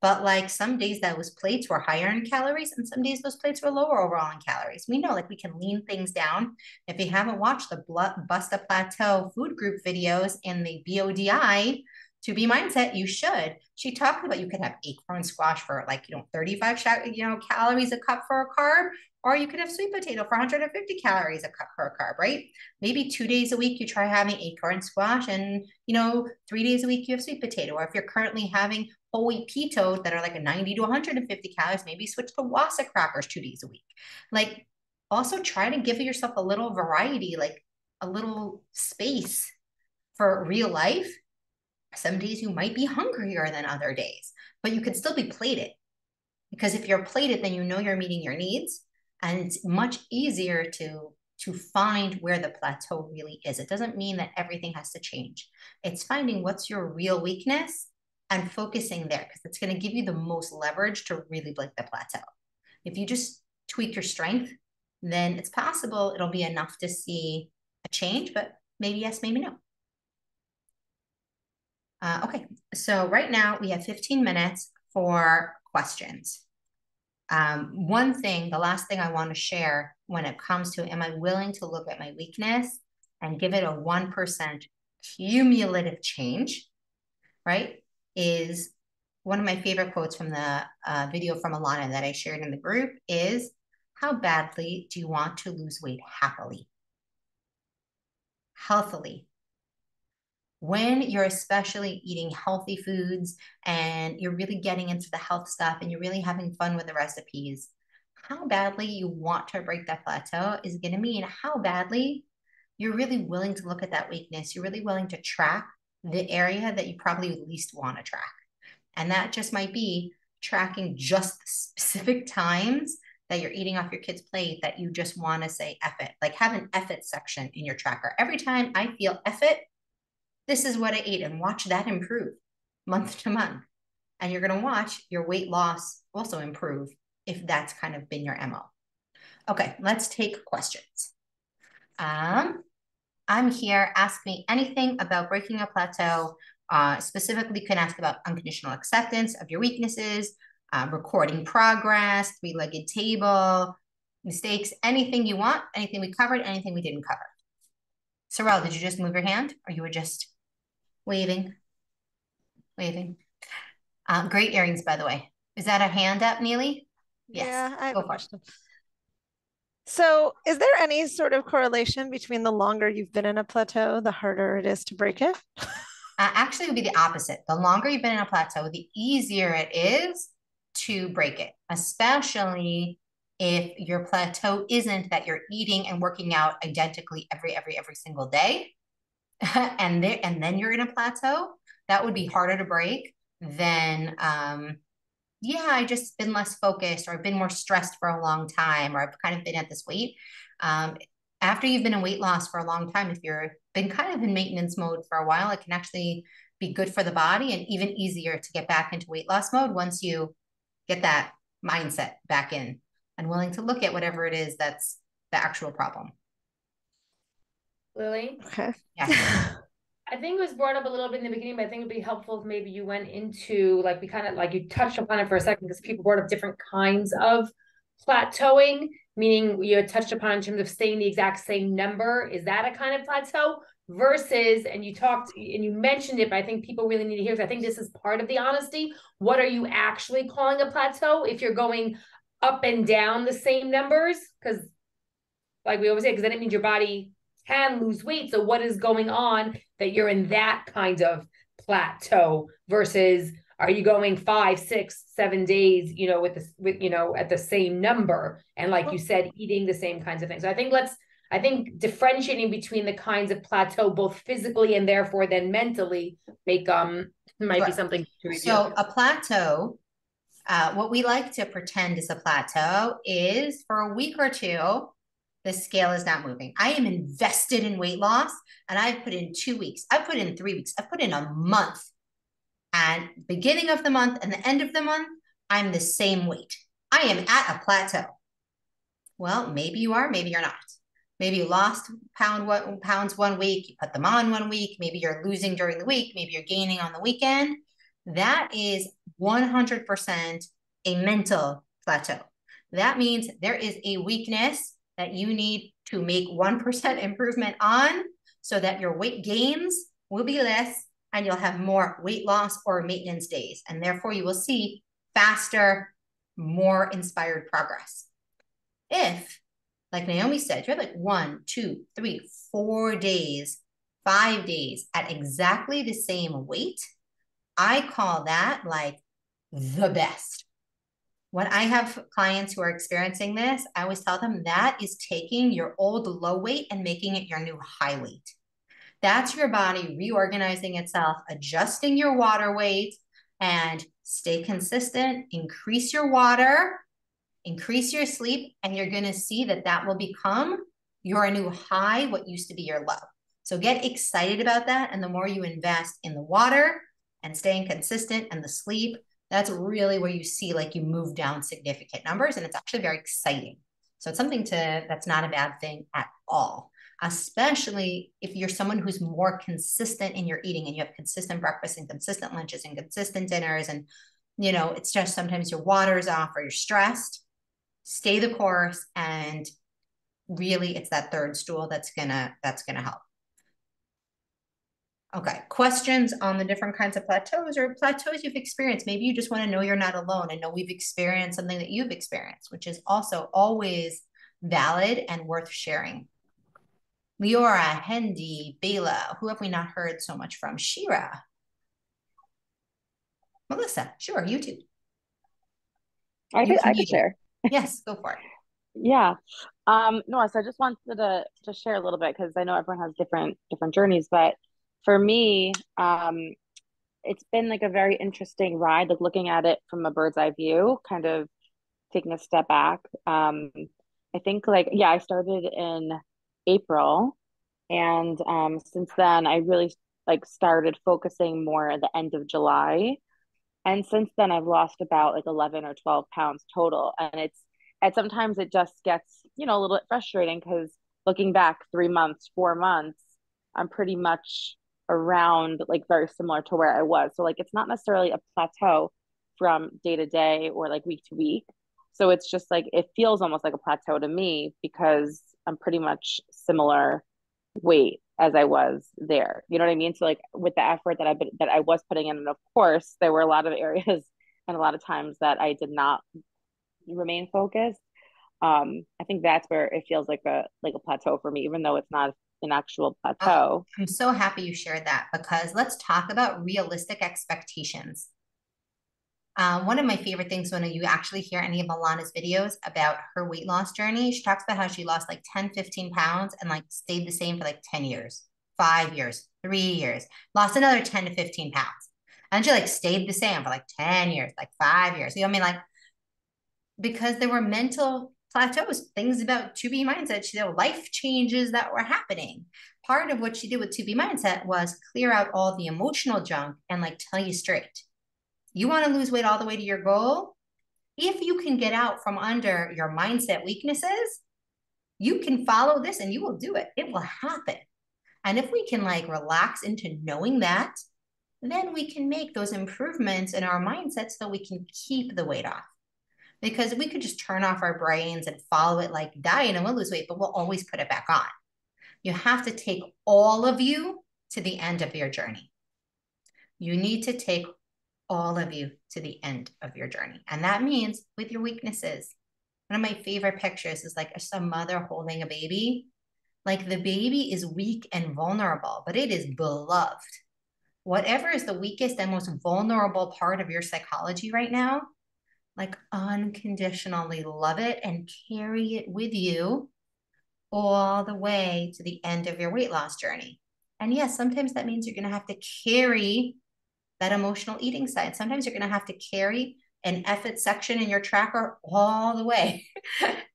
but like some days those plates were higher in calories and some days those plates were lower overall in calories. We know like we can lean things down. If you haven't watched the Busta Plateau food group videos in the BODI to be mindset, you should. She talked about you could have acorn squash for 35 calories a cup for a carb, or you could have sweet potato for 150 calories a cup for a carb, right? Maybe 2 days a week you try having acorn squash and 3 days a week you have sweet potato. Or if you're currently having whole wheat pitos that are like a 90 to 150 calories, maybe switch to wasa crackers 2 days a week. Like also try to give yourself a little variety, like a little space for real life. Some days you might be hungrier than other days, but you could still be plated. Because if you're plated, then you're meeting your needs, and it's much easier to find where the plateau really is. It doesn't mean that everything has to change. It's finding what's your real weakness and focusing there, because it's going to give you the most leverage to really break the plateau. If you just tweak your strength, then it's possible it'll be enough to see a change, but maybe yes, maybe no. Okay, so right now we have 15 minutes for questions. The last thing I want to share when it comes to, am I willing to look at my weakness and give it a 1% cumulative change, right? Is one of my favorite quotes from the video from Alana that I shared in the group is, how badly do you want to lose weight happily? Healthily. When you're especially eating healthy foods and you're really getting into the health stuff and you're really having fun with the recipes, how badly you want to break that plateau is going to mean how badly you're really willing to look at that weakness. You're really willing to track the area that you probably least want to track. And that just might be tracking just the specific times that you're eating off your kid's plate that you just want to say F it. Like have an F it section in your tracker. Every time I feel F it, this is what I ate, and watch that improve month to month. And you're going to watch your weight loss also improve if that's kind of been your MO. Okay, let's take questions. I'm here. Ask me anything about breaking a plateau. Specifically, you can ask about unconditional acceptance of your weaknesses, recording progress, three-legged table, mistakes, anything you want, anything we covered, anything we didn't cover. Sorrel, did you just move your hand, or you were just waving? Great earrings, by the way. Is that a hand up, Neely? Yes. Yeah, I have Go a for it. question. So is there any sort of correlation between the longer you've been in a plateau, the harder it is to break it? Actually, it would be the opposite. The longer you've been in a plateau, the easier it is to break it, especially if your plateau isn't that you're eating and working out identically every single day. and then you're in a plateau. That would be harder to break than I just been less focused, or I've been more stressed for a long time, or I've kind of been at this weight. After you've been in weight loss for a long time, if you've been kind of in maintenance mode for a while, it can actually be good for the body and even easier to get back into weight loss mode once you get that mindset back in and willing to look at whatever it is that's the actual problem. Lily? Okay. Yeah. I think it was brought up a little bit in the beginning, but I think it'd be helpful if maybe you went into, like, we kind of, like, you touched upon it for a second, because people brought up different kinds of plateauing, meaning you touched upon in terms of staying the exact same number. Is that a kind of plateau? versus, and you talked and you mentioned it, but I think people really need to hear, because I think this is part of the honesty. What are you actually calling a plateau if you're going up and down the same numbers? Because like we always say, because then it means your body can lose weight. So what is going on that you're in that kind of plateau versus are you going 5, 6, 7 days, at the same number? And like you said, eating the same kinds of things. So I think differentiating between the kinds of plateau, both physically and therefore then mentally, might be something to review. So a plateau, what we like to pretend is a plateau is for a week or two, the scale is not moving. I am invested in weight loss, and I've put in 2 weeks. I've put in 3 weeks. I've put in a month. And beginning of the month and the end of the month, I'm the same weight. I am at a plateau. Well, maybe you are, maybe you're not. Maybe you lost pounds 1 week, you put them on 1 week, maybe you're losing during the week, maybe you're gaining on the weekend. That is 100% a mental plateau. That means there is a weakness that you need to make 1% improvement on so that your weight gains will be less and you'll have more weight loss or maintenance days. And therefore you will see faster, more inspired progress. If, like Naomi said, you're like 1, 2, 3, 4 days, 5 days at exactly the same weight, I call that like the best. When I have clients who are experiencing this, I always tell them that is taking your old low weight and making it your new high weight. That's your body reorganizing itself, adjusting your water weight, and stay consistent, increase your water, increase your sleep, and you're going to see that that will become your new high, what used to be your low. So get excited about that. And the more you invest in the water and staying consistent and the sleep, that's really where you see like you move down significant numbers. And it's actually very exciting. So it's something that's not a bad thing at all, especially if you're someone who's more consistent in your eating and you have consistent breakfasts and consistent lunches and consistent dinners. And, it's just sometimes your water's off or you're stressed. Stay the course, and really it's that third stool that's gonna help. Okay, questions on the different kinds of plateaus or plateaus you've experienced. Maybe you just want to know you're not alone and know we've experienced something that you've experienced, which is also always valid and worth sharing. Leora, Hendy, Bela, who have we not heard so much from? Shira. Melissa, sure, you too. I could share. Yes, go for it. Yeah. No, so I just wanted to share a little bit because I know everyone has different journeys, but for me, it's been like a very interesting ride, like looking at it from a bird's eye view, kind of taking a step back. I think I started in April, and since then I really started focusing more at the end of July. And since then I've lost about 11 or 12 pounds total. And sometimes it just gets, a little bit frustrating because looking back 3 months, 4 months, I'm pretty much around very similar to where I was. So it's not necessarily a plateau from day to day or week to week. So it's just it feels almost like a plateau to me because I'm pretty much weight as I was there. You know what I mean? So with the effort that I was putting in, and of course there were a lot of areas and a lot of times that I did not remain focused. I think that's where it feels like a plateau for me, even though it's not an actual plateau. I'm so happy you shared that because let's talk about realistic expectations. One of my favorite things when you actually hear any of Milana's videos about her weight loss journey, she talks about how she lost 10, 15 pounds and stayed the same for 10 years, 5 years, 3 years, lost another 10 to 15 pounds. And she stayed the same for 10 years, 5 years. You know what I mean? Because there were mental plateaus, things about 2B mindset. She had life changes that were happening. Part of what she did with 2B mindset was clear out all the emotional junk and tell you straight. You want to lose weight all the way to your goal? If you can get out from under your mindset weaknesses, you can follow this and you will do it. It will happen. And if we can relax into knowing that, then we can make those improvements in our mindset so we can keep the weight off. Because we could just turn off our brains and follow it like diet and we'll lose weight, but we'll always put it back on. You have to take all of you to the end of your journey. You need to take all of you to the end of your journey. And that means with your weaknesses. One of my favorite pictures is like a mother holding a baby. Like the baby is weak and vulnerable, but it is beloved. Whatever is the weakest and most vulnerable part of your psychology right now, like unconditionally love it and carry it with you all the way to the end of your weight loss journey. And yes, sometimes that means you're going to have to carry that emotional eating side. Sometimes you're going to have to carry an effort section in your tracker all the way.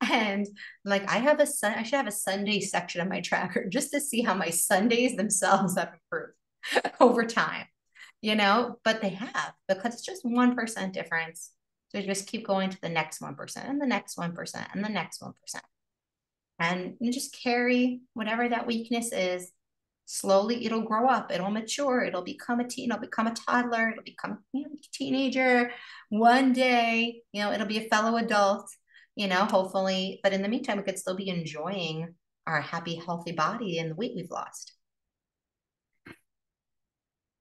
And like I should have a Sunday section of my tracker just to see how my Sundays themselves have improved over time, but they have, because it's just 1% difference. So you just keep going to the next 1% and the next 1% and the next 1%. And you just carry whatever that weakness is. Slowly it'll grow up, it'll mature, it'll become a teen, it'll become a toddler, it'll become a teenager. One day, it'll be a fellow adult, hopefully. But in the meantime, we could still be enjoying our happy, healthy body and the weight we've lost.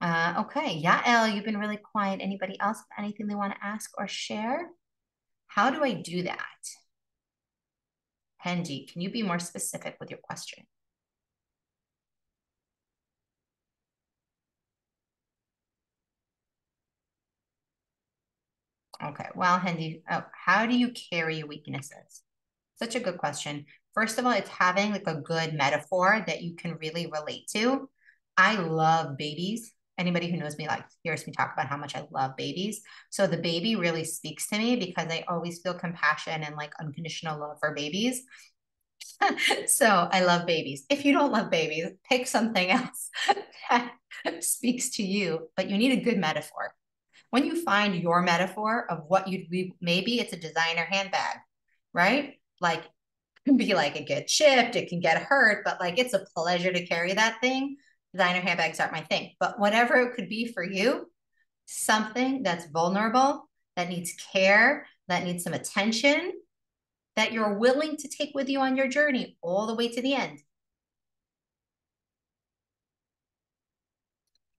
Okay, Yael, you've been really quiet. Anybody else have anything they want to ask or share? How do I do that? Hendy, can you be more specific with your question? Okay, well, Hendy, how do you carry your weaknesses? Such a good question. First of all, it's having like a good metaphor that you can really relate to. I love babies. Anybody who knows me hears me talk about how much I love babies. So the baby really speaks to me because I always feel compassion and like unconditional love for babies. So I love babies. If you don't love babies, pick something else that speaks to you, but you need a good metaphor. When you find your metaphor of what you'd be, maybe it's a designer handbag, right? Like it can be like it gets chipped, it can get hurt, but like it's a pleasure to carry that thing. Designer handbags aren't my thing, but whatever it could be for you, something that's vulnerable, that needs care, that needs some attention, that you're willing to take with you on your journey all the way to the end.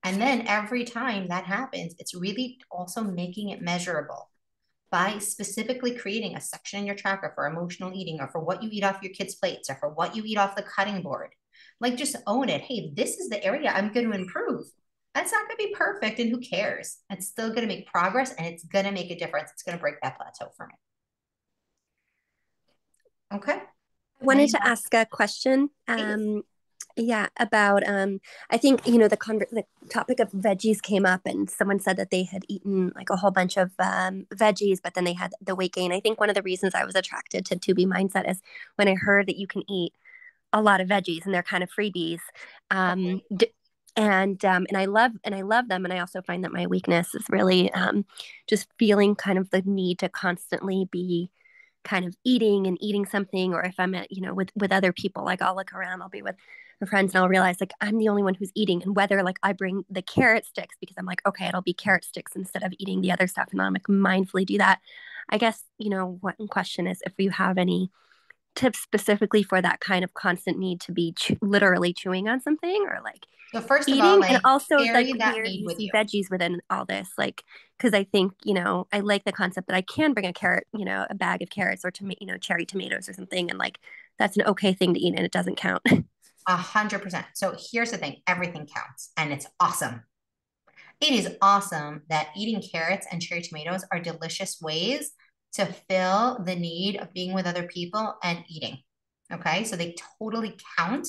And then every time that happens, it's really also making it measurable by specifically creating a section in your tracker for emotional eating, or for what you eat off your kids' plates, or for what you eat off the cutting board. Like just own it. Hey, this is the area I'm going to improve. That's not going to be perfect, and who cares? It's still going to make progress, and it's going to make a difference. It's going to break that plateau for me. Okay. I wanted to ask a question. Yeah, about I think the topic of veggies came up, and someone said that they had eaten like a whole bunch of veggies, but then they had the weight gain. I think one of the reasons I was attracted to 2B Mindset is when I heard that you can eat a lot of veggies and they're kind of freebies. And I love them, and I also find that my weakness is really just feeling kind of the need to constantly be kind of eating something, or if I'm at with other people, like I'll look around, I'll be with friends, and I'll realize like I'm the only one who's eating, and whether like I bring the carrot sticks because I'm like, okay, it'll be carrot sticks instead of eating the other stuff, and I'm like mindfully do that. I guess one question is if you have any tips specifically for that kind of constant need to be literally chewing on something, or like so first eating, of all, like, and also carry like that where need you with see you. veggies within all this, like because I think I like the concept that I can bring a carrot, a bag of carrots, or cherry tomatoes or something, and like that's an okay thing to eat and it doesn't count. 100%. So here's the thing, everything counts, and it's awesome. It is awesome that eating carrots and cherry tomatoes are delicious ways to fill the need of being with other people and eating. Okay, so they totally count.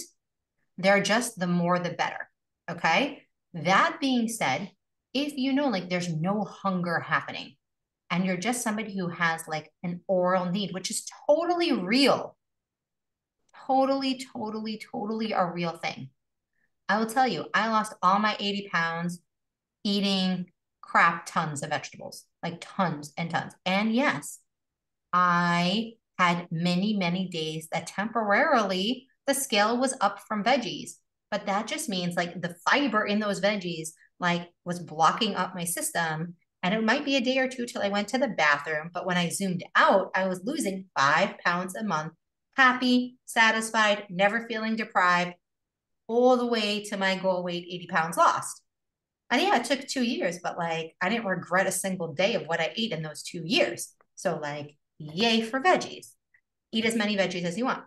They're just the more the better. Okay, that being said, if like there's no hunger happening and you're just somebody who has like an oral need, which is totally real, totally a real thing. I will tell you, I lost all my 80 pounds eating crap tons of vegetables, like tons and tons. And yes, I had many days that temporarily the scale was up from veggies, but that just means like the fiber in those veggies like was blocking up my system. And it might be a day or two till I went to the bathroom. But when I zoomed out, I was losing 5 pounds a month, happy, satisfied, never feeling deprived, all the way to my goal weight, 80 pounds lost. And yeah, it took 2 years, but like I didn't regret a single day of what I ate in those 2 years. So like, yay for veggies. Eat as many veggies as you want.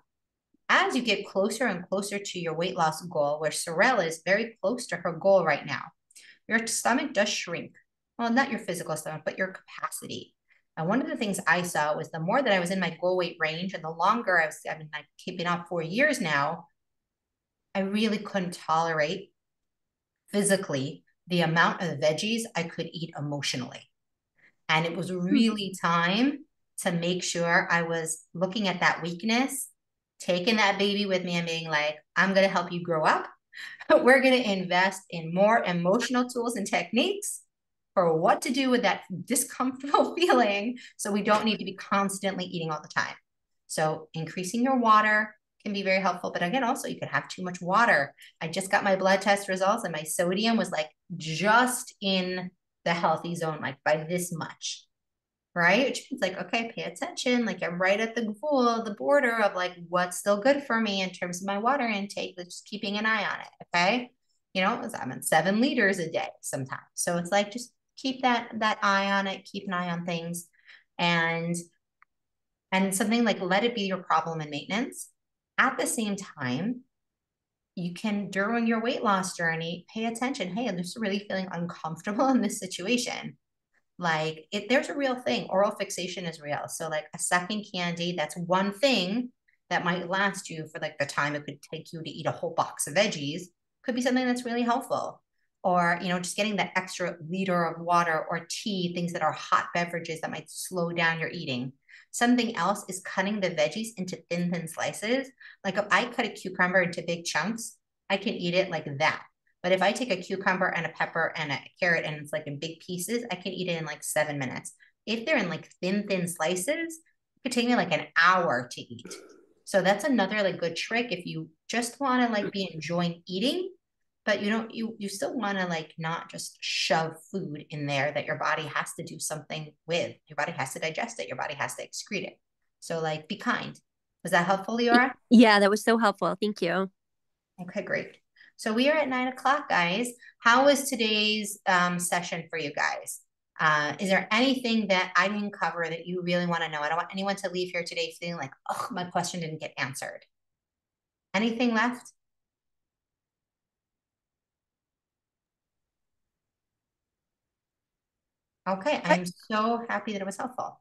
As you get closer and closer to your weight loss goal, where Sorella is very close to her goal right now, your stomach does shrink. Well, not your physical stomach, but your capacity. And one of the things I saw was the more that I was in my goal weight range and the longer I've been like keeping up 4 years now, I really couldn't tolerate physically the amount of veggies I could eat emotionally. And it was really time to make sure I was looking at that weakness, taking that baby with me and being like, I'm going to help you grow up. We're going to invest in more emotional tools and techniques for what to do with that discomfortable feeling so we don't need to be constantly eating all the time. So increasing your water can be very helpful. But again, also you could have too much water. I just got my blood test results and my sodium was like just in the healthy zone, like by this much, right? Which means like, okay, pay attention. Like I'm right at the border of like what's still good for me in terms of my water intake, just keeping an eye on it. Okay. You know, I'm at 7 liters a day sometimes. So it's like just keep that eye on it, keep an eye on things. And something like let it be your problem and maintenance. At the same time, you can, during your weight loss journey, pay attention. Hey, I'm just really feeling uncomfortable in this situation. Like there's a real thing. Oral fixation is real. So like a second candy, that's one thing that might last you for like the time it could take you to eat a whole box of veggies could be something that's really helpful. Or, you know, just getting that extra liter of water or tea, things that are hot beverages that might slow down your eating. Something else is cutting the veggies into thin slices. Like if I cut a cucumber into big chunks, I can eat it like that. But if I take a cucumber and a pepper and a carrot and it's like in big pieces, I can eat it in like 7 minutes. If they're in like thin slices, it could take me like an hour to eat. So that's another like good trick if you just want to like be enjoying eating, but you still want to like not just shove food in there that your body has to do something with. Your body has to digest it. Your body has to excrete it. So like be kind. Was that helpful, Leora? Yeah, that was so helpful. Thank you. Okay, great. So we are at 9 o'clock, guys. How was today's session for you guys? Is there anything that I didn't cover that you really want to know? I don't want anyone to leave here today feeling like, oh, my question didn't get answered. Anything left? Okay, I'm so happy that it was helpful.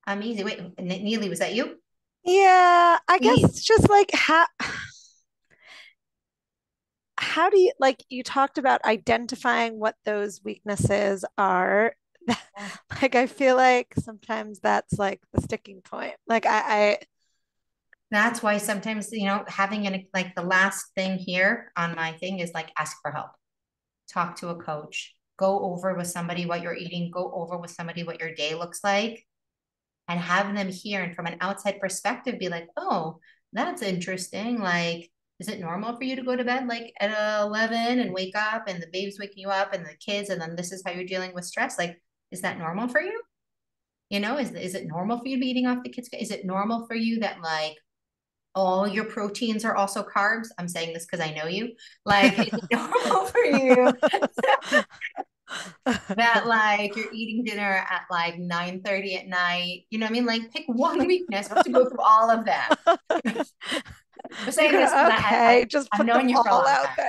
Amazing. Wait, Neely, was that you? Yeah, I guess Please. it's just like how do you, like, you talked about identifying what those weaknesses are. Like I feel like sometimes that's like the sticking point. Like I That's why sometimes, having like the last thing here on my thing is like ask for help. Talk to a coach, go over with somebody what you're eating, go over with somebody what your day looks like, and have them hear and from an outside perspective be like, oh, that's interesting. Like, is it normal for you to go to bed like at 11 and wake up and the baby's waking you up and the kids, and then this is how you're dealing with stress? Like, is that normal for you? Is it normal for you to be eating off the kids? Is it normal for you that like all your proteins are also carbs? I'm saying this because I know you. Like, is it normal for you that like you're eating dinner at like 9:30 at night? You know what I mean? Like pick one weekness. We have to go through all of them. I'm saying this because okay, just I've put them known you for a all long out time.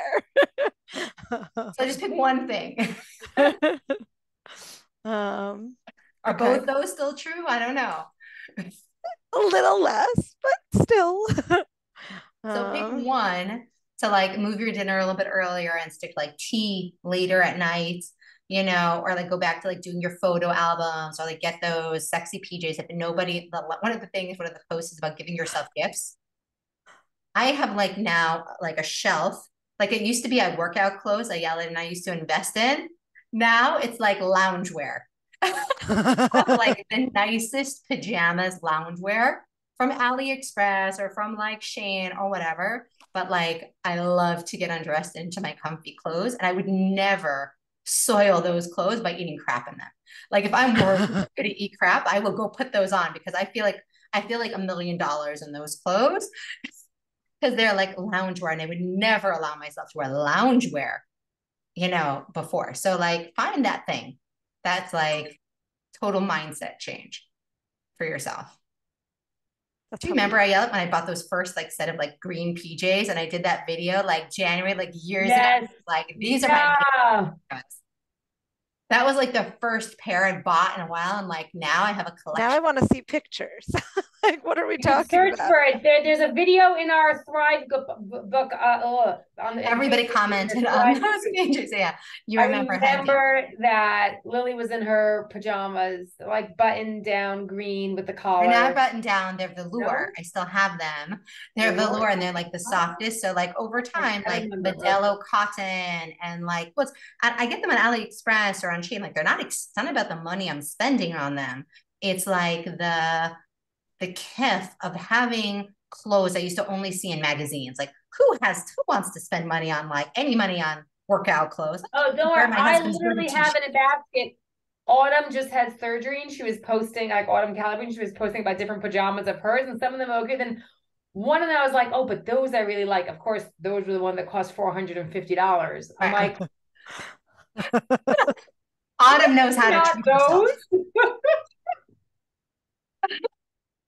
there. So just pick one thing. Are Okay. both those still true? I don't know. A little less, but still. So pick one to like move your dinner a little bit earlier and stick like tea later at night, or like go back to like doing your photo albums or like get those sexy PJs. If one of the posts is about giving yourself gifts. I have like now like a shelf. Like it used to be I workout clothes I yell at and I used to invest in. Now it's like loungewear. Of like the nicest pajamas loungewear from AliExpress or from like Shane or whatever. But like I love to get undressed into my comfy clothes, and I would never soil those clothes by eating crap in them. Like if I'm worried I'm gonna eat crap, I will go put those on because I feel like $1 million in those clothes. because they're like loungewear, and I would never allow myself to wear loungewear, before. So like find that thing that's like total mindset change for yourself. Do you remember I yelled when I bought those first like set of like green PJs, and I did that video like January, like years ago? Like these are my favorites. That was like the first pair I bought in a while, and like now I have a collection. Now I want to see pictures. Like, what are we talking search about? for it. There's a video in our Thrive book. Everybody commented on those pages. Yeah, you remember? I remember that Lily was in her pajamas, like button down green with the collar. They're not buttoned down. They're velour. No? I still have them. They're velour, and they're like the softest. So like over time, like Modelo cotton, and like I get them on AliExpress or on Shein. Like it's not about the money I'm spending on them. It's like the kiff of having clothes I used to only see in magazines. Like who wants to spend money on like any money on workout clothes? Oh, don't worry. I literally have in a basket. Autumn just had surgery, and she was posting, like Autumn Calabrine, she was posting about different pajamas of hers, and some of them are okay. Then one of them I was like, oh, but those I really like. Of course, those were the one that cost $450. I'm like, Autumn knows how to treat herself.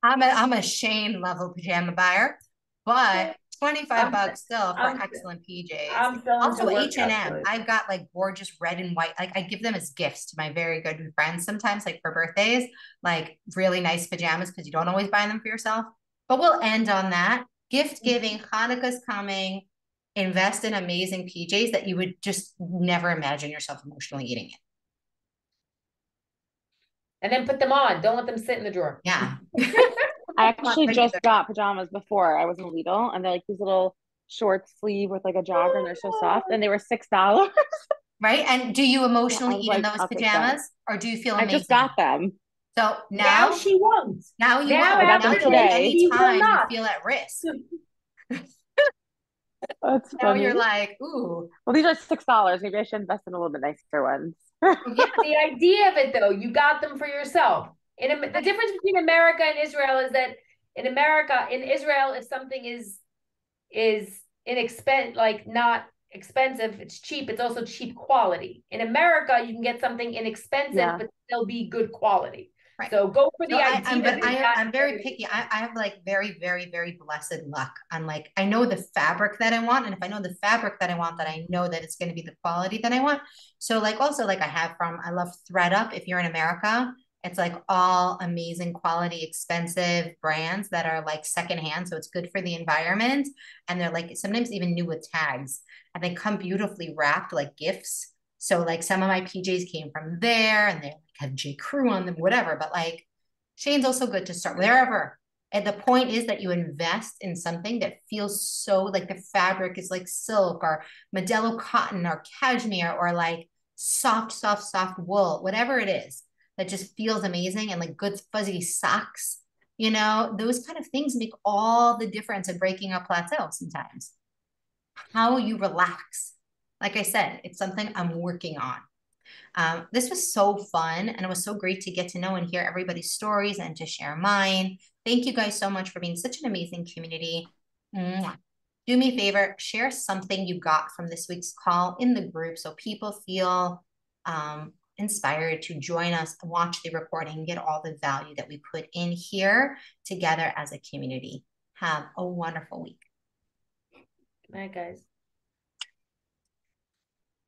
I'm a Shane level pajama buyer, but $25 still for excellent PJs. I'm still also H&M. I've got like gorgeous red and white. Like I give them as gifts to my very good friends sometimes, like for birthdays, like really nice pajamas, because you don't always buy them for yourself. But we'll end on that. Gift giving, Hanukkah's coming. Invest in amazing PJs that you would just never imagine yourself emotionally eating it. And then put them on. Don't let them sit in the drawer. Yeah. I actually just got pajamas before I was in Lidl, and they're like these little short sleeve with like a jogger, and they're so soft, and they were $6. Right? And do you emotionally eat in those pajamas, or do you feel amazing? I just got them. So now she won't. Now you now won't. I got them today. Anytime you feel at risk. That's now funny. You're like, ooh. Well, these are $6. Maybe I should invest in a little bit nicer ones. Yeah, the idea of it though, you got them for yourself. The difference between America and Israel is that in Israel, if something is inexpensive, like not expensive, it's cheap. It's also cheap quality. In America, you can get something inexpensive, but still be good quality. Right. So go for the idea. I'm very picky. I have like very, very, very blessed luck. I'm like, I know the fabric that I want. And if I know the fabric that I want, then I know that it's going to be the quality that I want. So like also like I love ThreadUp. If you're in America, it's like all amazing quality, expensive brands that are like secondhand. So it's good for the environment. And they're like sometimes even new with tags. And they come beautifully wrapped like gifts. So like some of my PJs came from there, and they have J. Crew on them, whatever. But like Shane's also good to start wherever. And the point is that you invest in something that feels so like the fabric is like silk or Modelo cotton or cashmere or like soft wool, whatever it is that just feels amazing, and like good fuzzy socks. Those kind of things make all the difference in breaking up Plateau sometimes. How you relax. Like I said, it's something I'm working on. This was so fun, and it was so great to get to know and hear everybody's stories and to share mine. Thank you guys so much for being such an amazing community. Mwah. Do me a favor, share something you got from this week's call in the group so people feel inspired to join us, watch the recording, get all the value that we put in here together as a community. Have a wonderful week. Good night, guys.